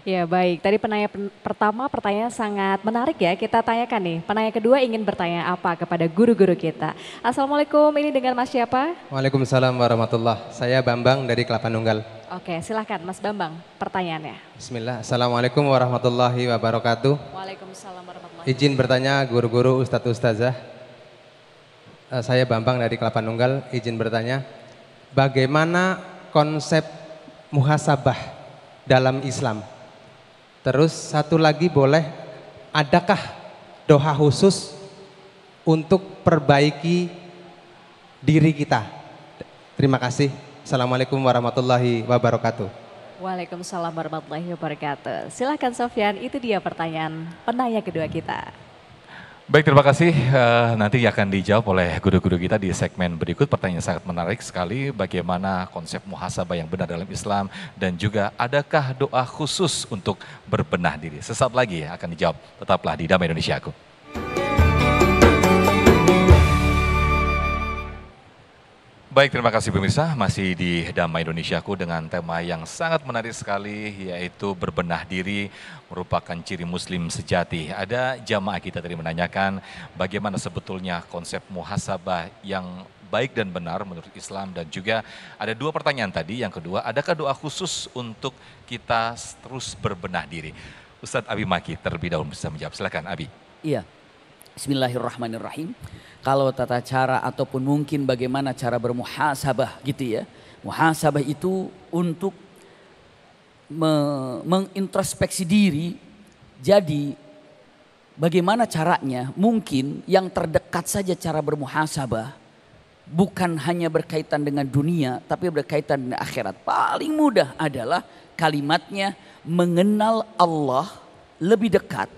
[SPEAKER 4] Ya baik, tadi penanya pertama pertanyaan sangat menarik ya. Kita tanyakan nih, penanya kedua ingin bertanya apa kepada guru-guru kita. Assalamualaikum, ini dengan Mas siapa?
[SPEAKER 12] Waalaikumsalam warahmatullah. Saya Bambang dari Kelapa Nunggal.
[SPEAKER 4] Oke, silahkan Mas Bambang pertanyaannya.
[SPEAKER 12] Bismillah. Assalamualaikum warahmatullahi wabarakatuh.
[SPEAKER 4] Waalaikumsalam warahmatullahi wabarakatuh.
[SPEAKER 12] Izin bertanya guru-guru, ustadz ustazah. Saya Bambang dari Kelapa Nunggal, izin bertanya. Bagaimana konsep muhasabah dalam Islam? Terus satu lagi boleh, adakah doa khusus untuk perbaiki diri kita? Terima kasih. Assalamualaikum warahmatullahi wabarakatuh.
[SPEAKER 4] Waalaikumsalam warahmatullahi wabarakatuh. Silahkan Sofyan, itu dia pertanyaan penanya kedua kita.
[SPEAKER 5] Baik, terima kasih. Nanti akan dijawab oleh guru-guru kita di segmen berikut. Pertanyaan sangat menarik sekali. Bagaimana konsep muhasabah yang benar dalam Islam. Dan juga adakah doa khusus untuk berbenah diri. Sesaat lagi akan dijawab. Tetaplah di Damai Indonesiaku. Baik, terima kasih pemirsa. Masih di Damai Indonesiaku dengan tema yang sangat menarik sekali, yaitu berbenah diri merupakan ciri muslim sejati. Ada jamaah kita tadi menanyakan bagaimana sebetulnya konsep muhasabah yang baik dan benar menurut Islam. Dan juga ada dua pertanyaan tadi. Yang kedua, adakah doa khusus untuk kita terus berbenah diri? Ustadz Abi Maki terlebih dahulu bisa menjawab. Silakan Abi.
[SPEAKER 6] Iya. Bismillahirrahmanirrahim. Kalau tata cara ataupun mungkin bagaimana cara bermuhasabah gitu ya. Muhasabah itu untuk mengintrospeksi diri. Jadi bagaimana caranya? Mungkin yang terdekat saja cara bermuhasabah. Bukan hanya berkaitan dengan dunia tapi berkaitan dengan akhirat. Paling mudah adalah kalimatnya mengenal Allah lebih dekat.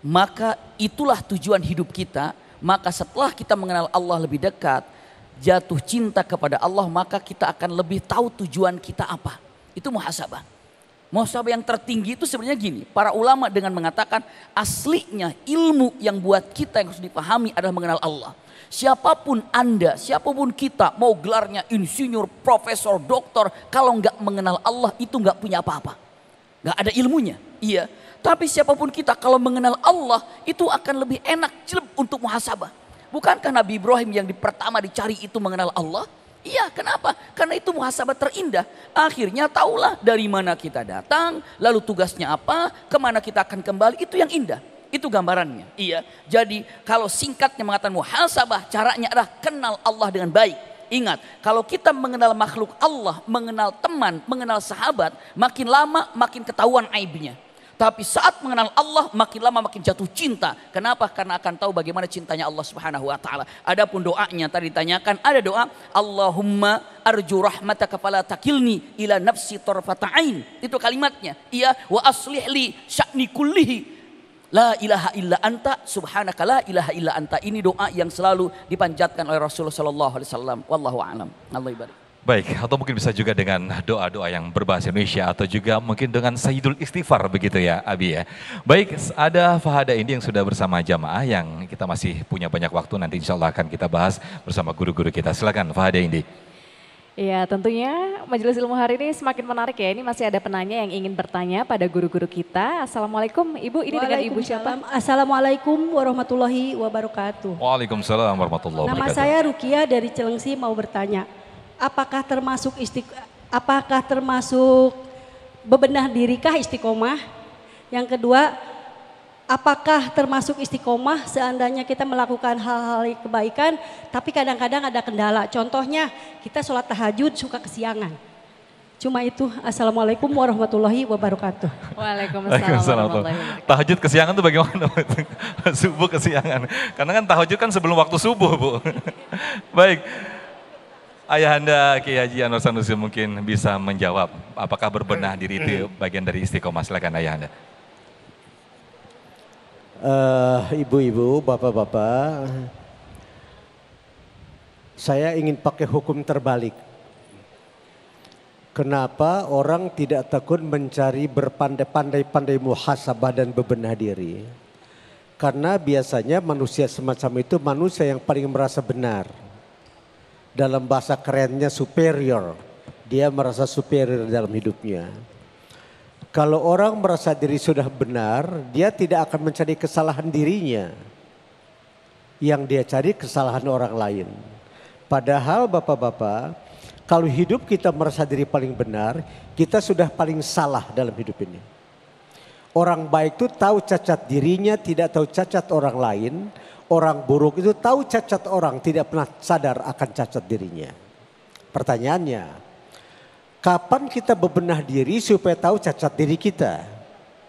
[SPEAKER 6] Maka itulah tujuan hidup kita. Maka setelah kita mengenal Allah lebih dekat, jatuh cinta kepada Allah, maka kita akan lebih tahu tujuan kita apa. Itu muhasabah. Muhasabah yang tertinggi itu sebenarnya gini, para ulama dengan mengatakan aslinya ilmu yang buat kita yang harus dipahami adalah mengenal Allah. Siapapun Anda, siapapun kita, mau gelarnya insinyur, profesor, doktor, kalau nggak mengenal Allah itu nggak punya apa-apa. Nggak ada ilmunya, iya. Tapi siapapun kita kalau mengenal Allah itu akan lebih enak jelek untuk muhasabah. Bukankah Nabi Ibrahim yang pertama dicari itu mengenal Allah? Iya, kenapa? Karena itu muhasabah terindah. Akhirnya tahulah dari mana kita datang, lalu tugasnya apa, kemana kita akan kembali, itu yang indah. Itu gambarannya. Iya. Jadi kalau singkatnya mengatakan muhasabah, caranya adalah kenal Allah dengan baik. Ingat, kalau kita mengenal makhluk Allah, mengenal teman, mengenal sahabat, makin lama makin ketahuan aibnya. Tapi saat mengenal Allah makin lama makin jatuh cinta. Kenapa? Karena akan tahu bagaimana cintanya Allah Subhanahu wa taala. Adapun doanya tadi ditanyakan, ada doa Allahumma arju rahmataka fala takilni ila nafsi tarfata ain. Itu kalimatnya. Iya, wa aslih li sya'ni kullihi. La ilaha illa anta subhanaka la ilaha illa anta. Ini doa yang selalu dipanjatkan oleh Rasulullah sallallahu alaihi wasallam. Wallahu a'lam. Allah ibarik.
[SPEAKER 5] Baik, atau mungkin bisa juga dengan doa-doa yang berbahasa Indonesia atau juga mungkin dengan Sayyidul Istighfar begitu ya Abi ya. Baik, ada Fahada Indi yang sudah bersama jamaah yang kita masih punya banyak waktu, nanti insya Allah akan kita bahas bersama guru-guru kita. Silakan Fahada Indi.
[SPEAKER 4] Ya, tentunya Majelis Ilmu hari ini semakin menarik ya. Ini masih ada penanya yang ingin bertanya pada guru-guru kita. Assalamualaikum Ibu, ini dengan Ibu siapa?
[SPEAKER 13] Assalamualaikum warahmatullahi wabarakatuh.
[SPEAKER 5] Waalaikumsalam warahmatullahi wabarakatuh.
[SPEAKER 13] Nama saya Rukia dari Cilengsi, mau bertanya. Apakah termasuk bebenah dirikah istiqomah? Yang kedua, apakah termasuk istiqomah seandainya kita melakukan hal-hal kebaikan tapi kadang-kadang ada kendala? Contohnya kita sholat tahajud suka kesiangan. Cuma itu. Assalamualaikum warahmatullahi wabarakatuh.
[SPEAKER 4] Waalaikumsalam warahmatullahi wabarakatuh.
[SPEAKER 5] Tahajud kesiangan itu bagaimana? Subuh kesiangan. Karena kan tahajud kan sebelum waktu subuh, Bu. Baik. Ayahanda Kiai Haji Anwar Sanusi mungkin bisa menjawab apakah berbenah diri itu bagian dari istiqomah. Silakan Ayahanda.
[SPEAKER 8] Ibu-ibu, bapak-bapak, saya ingin pakai hukum terbalik. Kenapa orang tidak takut mencari berpandai-pandai muhasabah dan bebenah diri? Karena biasanya manusia semacam itu manusia yang paling merasa benar. Dalam bahasa kerennya superior, dia merasa superior dalam hidupnya. Kalau orang merasa diri sudah benar, dia tidak akan mencari kesalahan dirinya. Yang dia cari kesalahan orang lain. Padahal bapak-bapak, kalau hidup kita merasa diri paling benar, kita sudah paling salah dalam hidup ini. Orang baik itu tahu cacat dirinya, tidak tahu cacat orang lain. Orang buruk itu tahu cacat orang, tidak pernah sadar akan cacat dirinya. Pertanyaannya, kapan kita bebenah diri supaya tahu cacat diri kita?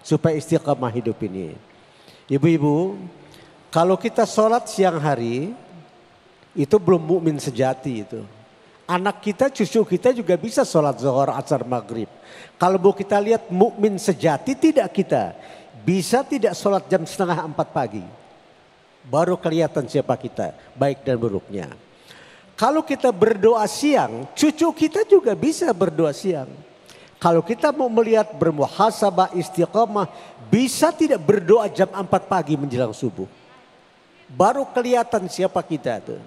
[SPEAKER 8] Supaya istiqamah hidup ini. Ibu-ibu, kalau kita sholat siang hari, itu belum mukmin sejati itu. Anak kita, cucu kita juga bisa sholat zuhur, asar, maghrib. Kalau mau kita lihat mukmin sejati, tidak kita. Bisa tidak sholat jam 3:30 pagi. Baru kelihatan siapa kita, baik dan buruknya. Kalau kita berdoa siang, cucu kita juga bisa berdoa siang. Kalau kita mau melihat bermuhasabah istiqamah, bisa tidak berdoa jam 4 pagi menjelang subuh. Baru kelihatan siapa kita tuh.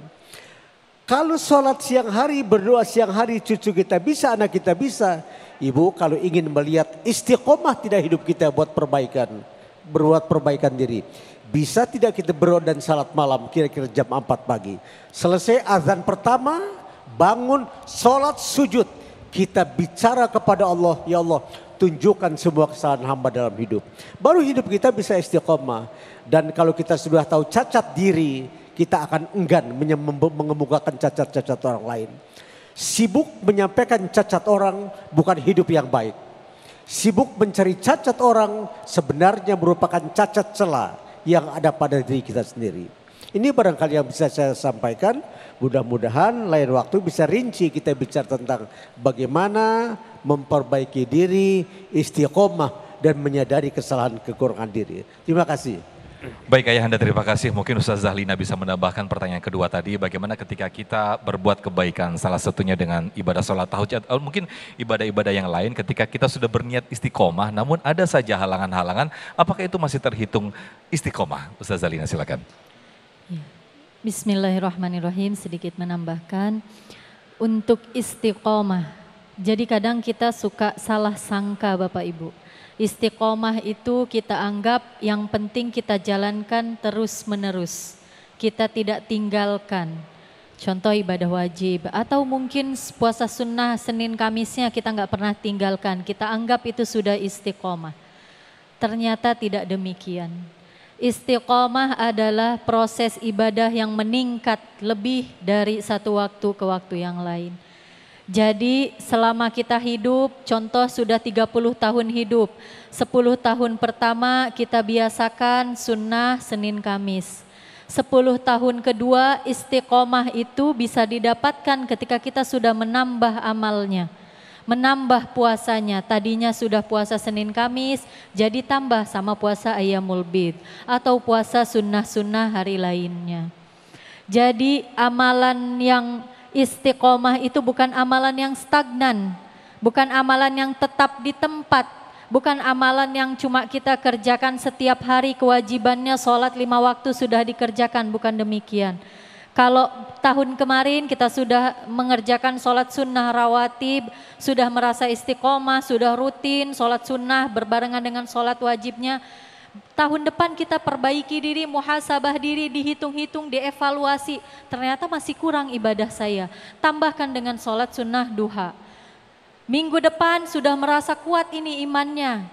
[SPEAKER 8] Kalau sholat siang hari, berdoa siang hari, cucu kita bisa, anak kita bisa. Ibu kalau ingin melihat istiqamah tidak hidup kita buat perbaikan, berbuat perbaikan diri. Bisa tidak kita berdoa dan salat malam kira-kira jam 4 pagi. Selesai azan pertama, bangun, sholat, sujud. Kita bicara kepada Allah, ya Allah tunjukkan semua kesalahan hamba dalam hidup. Baru hidup kita bisa istiqomah. Dan kalau kita sudah tahu cacat diri, kita akan enggan mengemukakan cacat-cacat orang lain. Sibuk menyampaikan cacat orang bukan hidup yang baik. Sibuk mencari cacat orang sebenarnya merupakan cacat celah yang ada pada diri kita sendiri. Ini barangkali yang bisa saya sampaikan. Mudah-mudahan lain waktu bisa rinci kita bicara tentang bagaimana memperbaiki diri, istiqomah dan menyadari kesalahan kekurangan diri. Terima kasih.
[SPEAKER 5] Baik Ayahanda, terima kasih. Mungkin Ustaz Zahlina bisa menambahkan pertanyaan kedua tadi, bagaimana ketika kita berbuat kebaikan, salah satunya dengan ibadah sholat tahajud, atau mungkin ibadah-ibadah yang lain, ketika kita sudah berniat istiqomah, namun ada saja halangan-halangan, apakah itu masih terhitung istiqomah? Ustaz Zahlina silakan.
[SPEAKER 7] Bismillahirrahmanirrahim, sedikit menambahkan untuk istiqomah. Jadi kadang kita suka salah sangka Bapak Ibu. Istiqomah itu kita anggap yang penting kita jalankan terus menerus. Kita tidak tinggalkan. Contoh ibadah wajib atau mungkin puasa sunnah Senin Kamisnya kita nggak pernah tinggalkan. Kita anggap itu sudah istiqomah. Ternyata tidak demikian. Istiqomah adalah proses ibadah yang meningkat lebih dari satu waktu ke waktu yang lain. Jadi selama kita hidup, contoh sudah 30 tahun hidup, 10 tahun pertama kita biasakan sunnah Senin Kamis. 10 tahun kedua istiqomah itu bisa didapatkan ketika kita sudah menambah amalnya. Menambah puasanya, tadinya sudah puasa Senin Kamis, jadi tambah sama puasa Ayyamul Bid atau puasa sunnah-sunnah hari lainnya. Jadi amalan yang istiqomah itu bukan amalan yang stagnan, bukan amalan yang tetap di tempat, bukan amalan yang cuma kita kerjakan setiap hari kewajibannya sholat 5 waktu sudah dikerjakan, bukan demikian. Kalau tahun kemarin kita sudah mengerjakan sholat sunnah rawatib, sudah merasa istiqomah, sudah rutin sholat sunnah berbarengan dengan sholat wajibnya, tahun depan kita perbaiki diri, muhasabah diri, dihitung-hitung, dievaluasi. Ternyata masih kurang ibadah saya. Tambahkan dengan sholat sunnah duha. Minggu depan sudah merasa kuat ini imannya.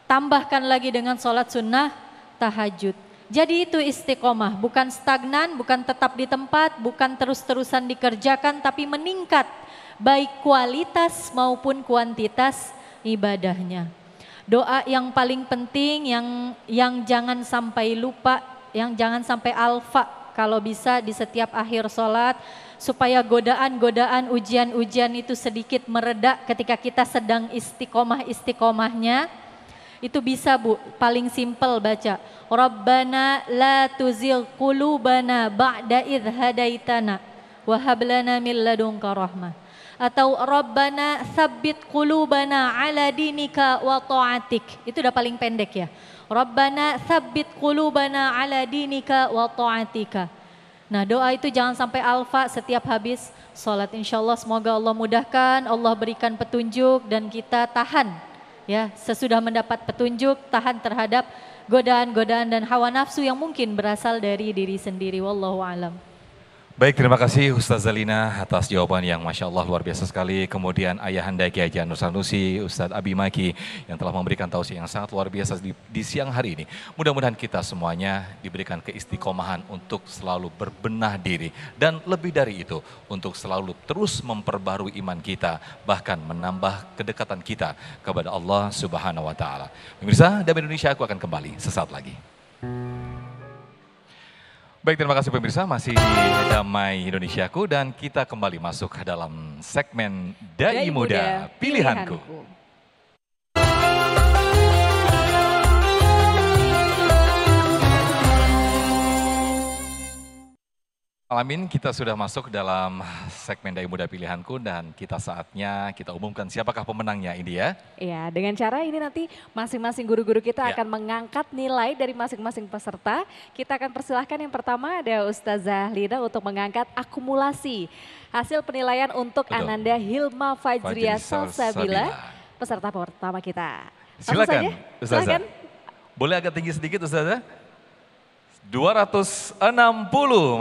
[SPEAKER 7] Tambahkan lagi dengan sholat sunnah tahajud. Jadi itu istiqomah, bukan stagnan, bukan tetap di tempat, bukan terus-terusan dikerjakan, tapi meningkat baik kualitas maupun kuantitas ibadahnya. Doa yang paling penting yang jangan sampai lupa, yang jangan sampai alfa kalau bisa di setiap akhir sholat supaya godaan-godaan ujian-ujian itu sedikit mereda ketika kita sedang istiqomah-istiqomahnya. Itu bisa Bu, paling simpel baca. Rabbana la tuzigh qulubana ba'da idh hadaitana wa hab lana min ladunka rahmah. Atau Rabbana tsabbit qulubana ala dinika wa ta'atik. Itu udah paling pendek ya. Rabbana tsabbit qulubana ala dinika wa ta'atika. Nah doa itu jangan sampai alfa setiap habis sholat. Insya Allah semoga Allah mudahkan, Allah berikan petunjuk dan kita tahan. Ya, sesudah mendapat petunjuk tahan terhadap godaan-godaan dan hawa nafsu yang mungkin berasal dari diri sendiri. Wallahu a'lam.
[SPEAKER 5] Baik, terima kasih Ustaz Zahlina atas jawaban yang Masya Allah luar biasa sekali. Kemudian Ayahanda Kiai Haji Nur Sanusi, Ustadz Abi Maki yang telah memberikan tausiah yang sangat luar biasa di siang hari ini. Mudah-mudahan kita semuanya diberikan keistiqomahan untuk selalu berbenah diri. Dan lebih dari itu, untuk selalu terus memperbarui iman kita, bahkan menambah kedekatan kita kepada Allah Subhanahu wa Ta'ala. Pemirsa, Damai Indonesia aku akan kembali sesaat lagi. Baik, terima kasih pemirsa, masih di Damai Indonesiaku dan kita kembali masuk ke dalam segmen Dai Muda Pilihanku. Alamin, kita sudah masuk dalam segmen Dai Muda Pilihanku dan saatnya kita umumkan siapakah pemenangnya ini ya.
[SPEAKER 4] Iya, dengan cara ini nanti masing-masing guru-guru kita akan mengangkat nilai dari masing-masing peserta. Kita akan persilahkan yang pertama ada Ustazah Zahlina untuk mengangkat akumulasi hasil penilaian untuk Ananda Hilma Fajriya Salsabila, peserta pertama kita.
[SPEAKER 5] Silakan Ustazah. Boleh agak tinggi sedikit Ustazah? 260,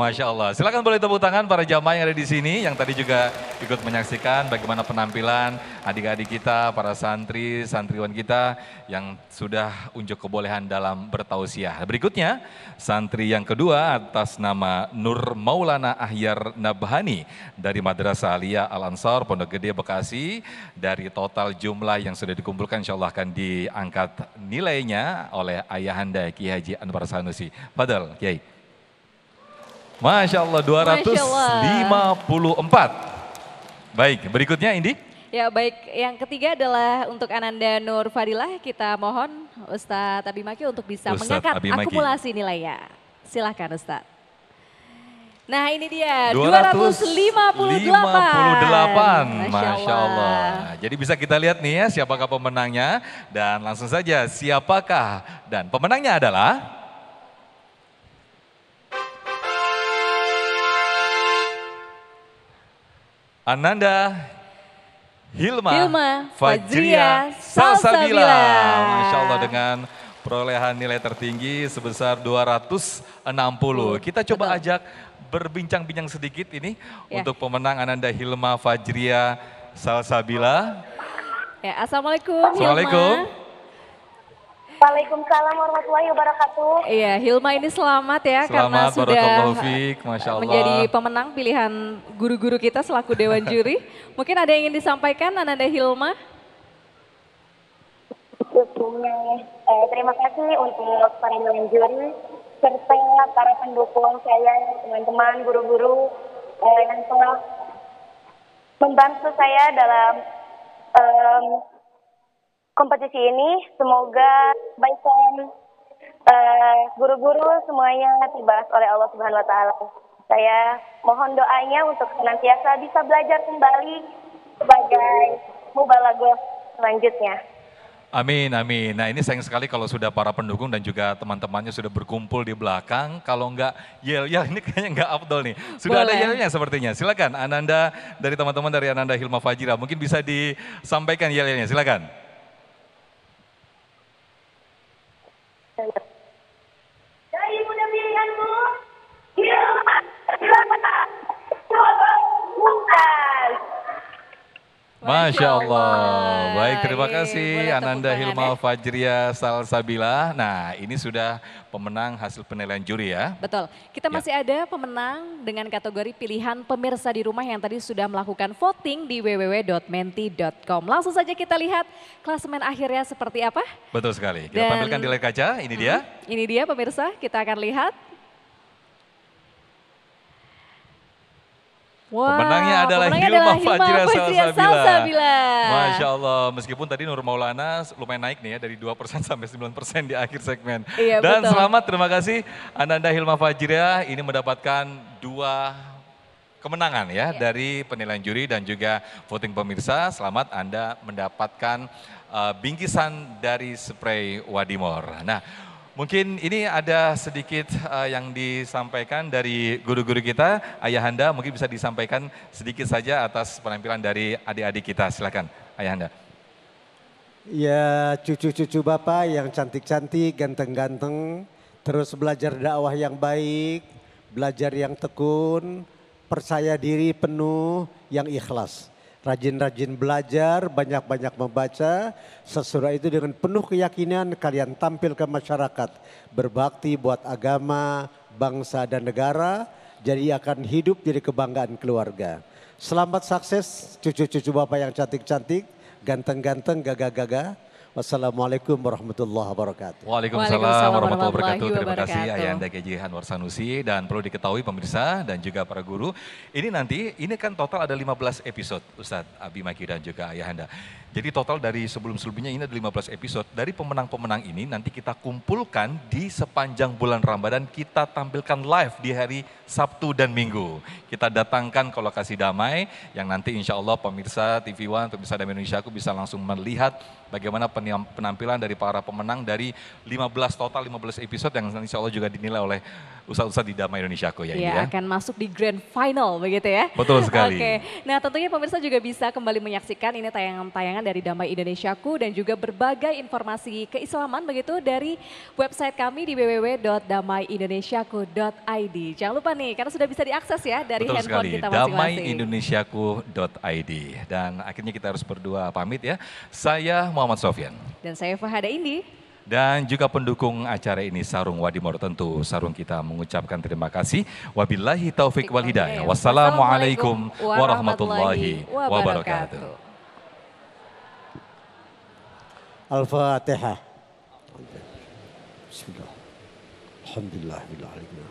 [SPEAKER 5] Masya Allah. Silakan boleh tepuk tangan para jamaah yang ada di sini, yang tadi juga ikut menyaksikan bagaimana penampilan adik-adik kita, para santri, santriwan kita yang sudah unjuk kebolehan dalam bertausiah. Berikutnya, santri yang kedua atas nama Nur Maulana Ahyar Nabhani dari Madrasah Aliyah Al-Ansar, Pondok Gede, Bekasi. Dari total jumlah yang sudah dikumpulkan, insya Allah akan diangkat nilainya oleh Ayahanda Kiai Haji Anwar Sanusi. Padahal Kiai. Masya Allah 254. Baik, berikutnya Indi.
[SPEAKER 4] Ya baik, yang ketiga adalah untuk Ananda Nur Fadilah, kita mohon Ustadz Abimaki untuk bisa
[SPEAKER 5] Ustadz
[SPEAKER 4] mengangkat
[SPEAKER 5] Abimaki.
[SPEAKER 4] akumulasi nilainya. Silahkan Ustadz. Nah ini dia
[SPEAKER 5] 258.
[SPEAKER 4] 258.
[SPEAKER 5] Masya Allah. Jadi bisa kita lihat nih ya siapakah pemenangnya. Dan langsung saja siapakah. Dan pemenangnya adalah Ananda Hilma Fajria Salsabila. Masya Allah dengan perolehan nilai tertinggi sebesar 260. Kita coba ajak berbincang-bincang sedikit ini untuk pemenang Ananda Hilma Fajria Salsabila.
[SPEAKER 4] Ya, Assalamualaikum.
[SPEAKER 5] Assalamualaikum.
[SPEAKER 4] Hilma.
[SPEAKER 10] Waalaikumsalam warahmatullahi wabarakatuh.
[SPEAKER 4] Iya, Hilma ini selamat ya karena
[SPEAKER 5] Selamat,
[SPEAKER 4] sudah
[SPEAKER 5] barakallahu fiik, Masya Allah.
[SPEAKER 4] menjadi pemenang pilihan guru-guru kita selaku Dewan Juri. Mungkin ada yang ingin disampaikan Ananda Hilma?
[SPEAKER 10] Terima kasih untuk para Dewan Juri serta para pendukung saya, teman-teman, guru-guru yang telah membantu saya dalam kompetisi ini. Semoga kebaikan guru-guru semuanya terbalas oleh Allah Subhanahu wa taala. Saya mohon doanya untuk senantiasa bisa belajar kembali sebagai mubalaghah selanjutnya.
[SPEAKER 5] Amin, amin. Nah ini sayang sekali kalau sudah para pendukung dan juga teman-temannya sudah berkumpul di belakang. Kalau enggak yel-yel ini kayaknya enggak afdol nih. Sudah ada yelnya sepertinya. Silakan Ananda dari teman-teman dari Ananda Hilma Fajira. Mungkin bisa disampaikan yel-yelnya, silakan.
[SPEAKER 10] Dari muda pilihanku,
[SPEAKER 5] Masya Allah. Baik, terima kasih
[SPEAKER 4] boleh
[SPEAKER 5] Ananda
[SPEAKER 4] tepuk
[SPEAKER 5] Hilma Fajria Salsabila. Nah ini sudah pemenang hasil penilaian juri ya.
[SPEAKER 4] Betul, kita masih ada pemenang dengan kategori pilihan pemirsa di rumah yang tadi sudah melakukan voting di www.menti.com. Langsung saja kita lihat klasemen akhirnya seperti apa.
[SPEAKER 5] Betul sekali. Kita tampilkan di layar kaca, ini dia.
[SPEAKER 4] Ini dia pemirsa, kita akan lihat. Wow,
[SPEAKER 5] Pemenangnya adalah Hilma Fajria Salsabila. Masya Allah, meskipun tadi Nur Maulana lumayan naik nih ya dari 2% sampai 9% di akhir segmen.
[SPEAKER 4] Iya,
[SPEAKER 5] Dan
[SPEAKER 4] betul.
[SPEAKER 5] selamat, terima kasih Ananda Hilma Fajria ini mendapatkan 2 kemenangan ya dari penilaian juri dan juga voting pemirsa. Selamat Anda mendapatkan bingkisan dari spray Wadimor. Nah, mungkin ini ada sedikit yang disampaikan dari guru-guru kita. Ayahanda mungkin bisa disampaikan sedikit saja atas penampilan dari adik-adik kita. Silakan Ayahanda.
[SPEAKER 8] Ya cucu-cucu Bapak yang cantik-cantik, ganteng-ganteng. Terus belajar dakwah yang baik, belajar yang tekun, percaya diri penuh, yang ikhlas. Rajin-rajin belajar, banyak-banyak membaca, sesudah itu dengan penuh keyakinan kalian tampil ke masyarakat. Berbakti buat agama, bangsa dan negara, jadi akan hidup jadi kebanggaan keluarga. Selamat sukses cucu-cucu Bapak yang cantik-cantik, ganteng-ganteng, gagah-gagah. Wassalamualaikum warahmatullahi wabarakatuh.
[SPEAKER 5] Waalaikumsalam warahmatullahi wabarakatuh. Terima kasih Ayahanda Keji Anwar Sanusi, dan perlu diketahui pemirsa dan juga para guru, ini nanti ini kan total ada 15 episode Ustadz Abimaki dan juga Ayahanda. Jadi total dari sebelum-sebelumnya ini ada 15 episode. Dari pemenang-pemenang ini nanti kita kumpulkan di sepanjang bulan Ramadan, kita tampilkan live di hari Sabtu dan Minggu. Kita datangkan ke lokasi damai yang nanti insya Allah pemirsa TV One, pemirsa Damai Indonesia aku bisa langsung melihat bagaimana penampilan dari para pemenang dari 15 episode yang insya Allah juga dinilai oleh ustadz-ustadz di Damai Indonesia aku ya.
[SPEAKER 4] Ya, akan masuk di grand final begitu ya.
[SPEAKER 5] Betul sekali.
[SPEAKER 4] Oke, nah tentunya pemirsa juga bisa kembali menyaksikan ini tayangan-tayangan dari Damai Indonesiaku dan juga berbagai informasi keislaman begitu dari website kami di www.damaiindonesiaku.id. Jangan lupa nih karena sudah bisa diakses ya dari
[SPEAKER 5] Betul
[SPEAKER 4] handphone
[SPEAKER 5] sekali.
[SPEAKER 4] kita masing-masing.
[SPEAKER 5] Damaiindonesiaku.id. Dan akhirnya kita harus berdua pamit ya. Saya Muhammad Sofyan.
[SPEAKER 4] Dan saya Fahada Indi.
[SPEAKER 5] Dan juga pendukung acara ini Sarung Wadimor, tentu Sarung kita mengucapkan terima kasih. Wabillahi taufik wal hidayah. Wassalamualaikum warahmatullahi wabarakatuh.
[SPEAKER 8] Al-Fatihah. Bismillah. Alhamdulillah bil alamin.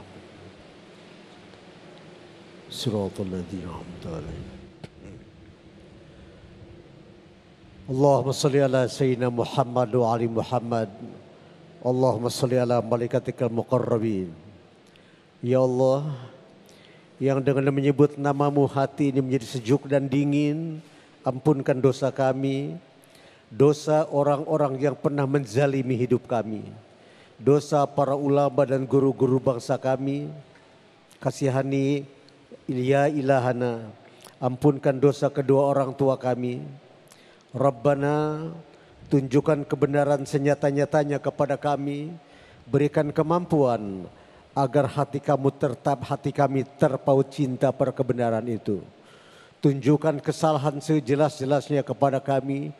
[SPEAKER 8] Siratal ladzina an'amta alaihim Allahumma salli ala Sayyidina Muhammad wa ali Muhammad. Allahumma salli ala malaikatikal muqarrabin. Ya Allah, yang dengan menyebut namamu hati ini menjadi sejuk dan dingin, ampunkan dosa kami, dosa orang-orang yang pernah menzalimi hidup kami, dosa para ulama dan guru-guru bangsa kami. Kasihani ya ilahana, ampunkan dosa kedua orang tua kami. Rabbana, tunjukkan kebenaran senyata-nyatanya kepada kami, berikan kemampuan agar hati kami terpaut cinta pada kebenaran itu. Tunjukkan kesalahan sejelas-jelasnya kepada kami,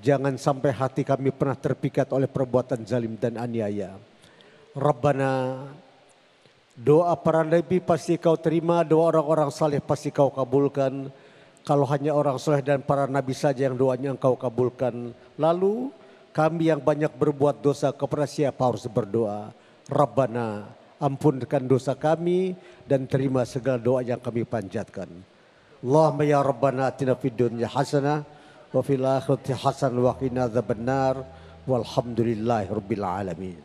[SPEAKER 8] jangan sampai hati kami pernah terpikat oleh perbuatan zalim dan aniaya. Rabbana, doa para nabi pasti kau terima, doa orang-orang saleh pasti kau kabulkan. Kalau hanya orang saleh dan para nabi saja yang doanya engkau kabulkan, lalu kami yang banyak berbuat dosa kepada siapa harus berdoa? Rabbana, ampunkan dosa kami dan terima segala doa yang kami panjatkan. Allahumma ya Rabbana atina fid dunya hasanah wa fil akhirati hasanah wa qina adzabannar walhamdulillahi rabbil alamin.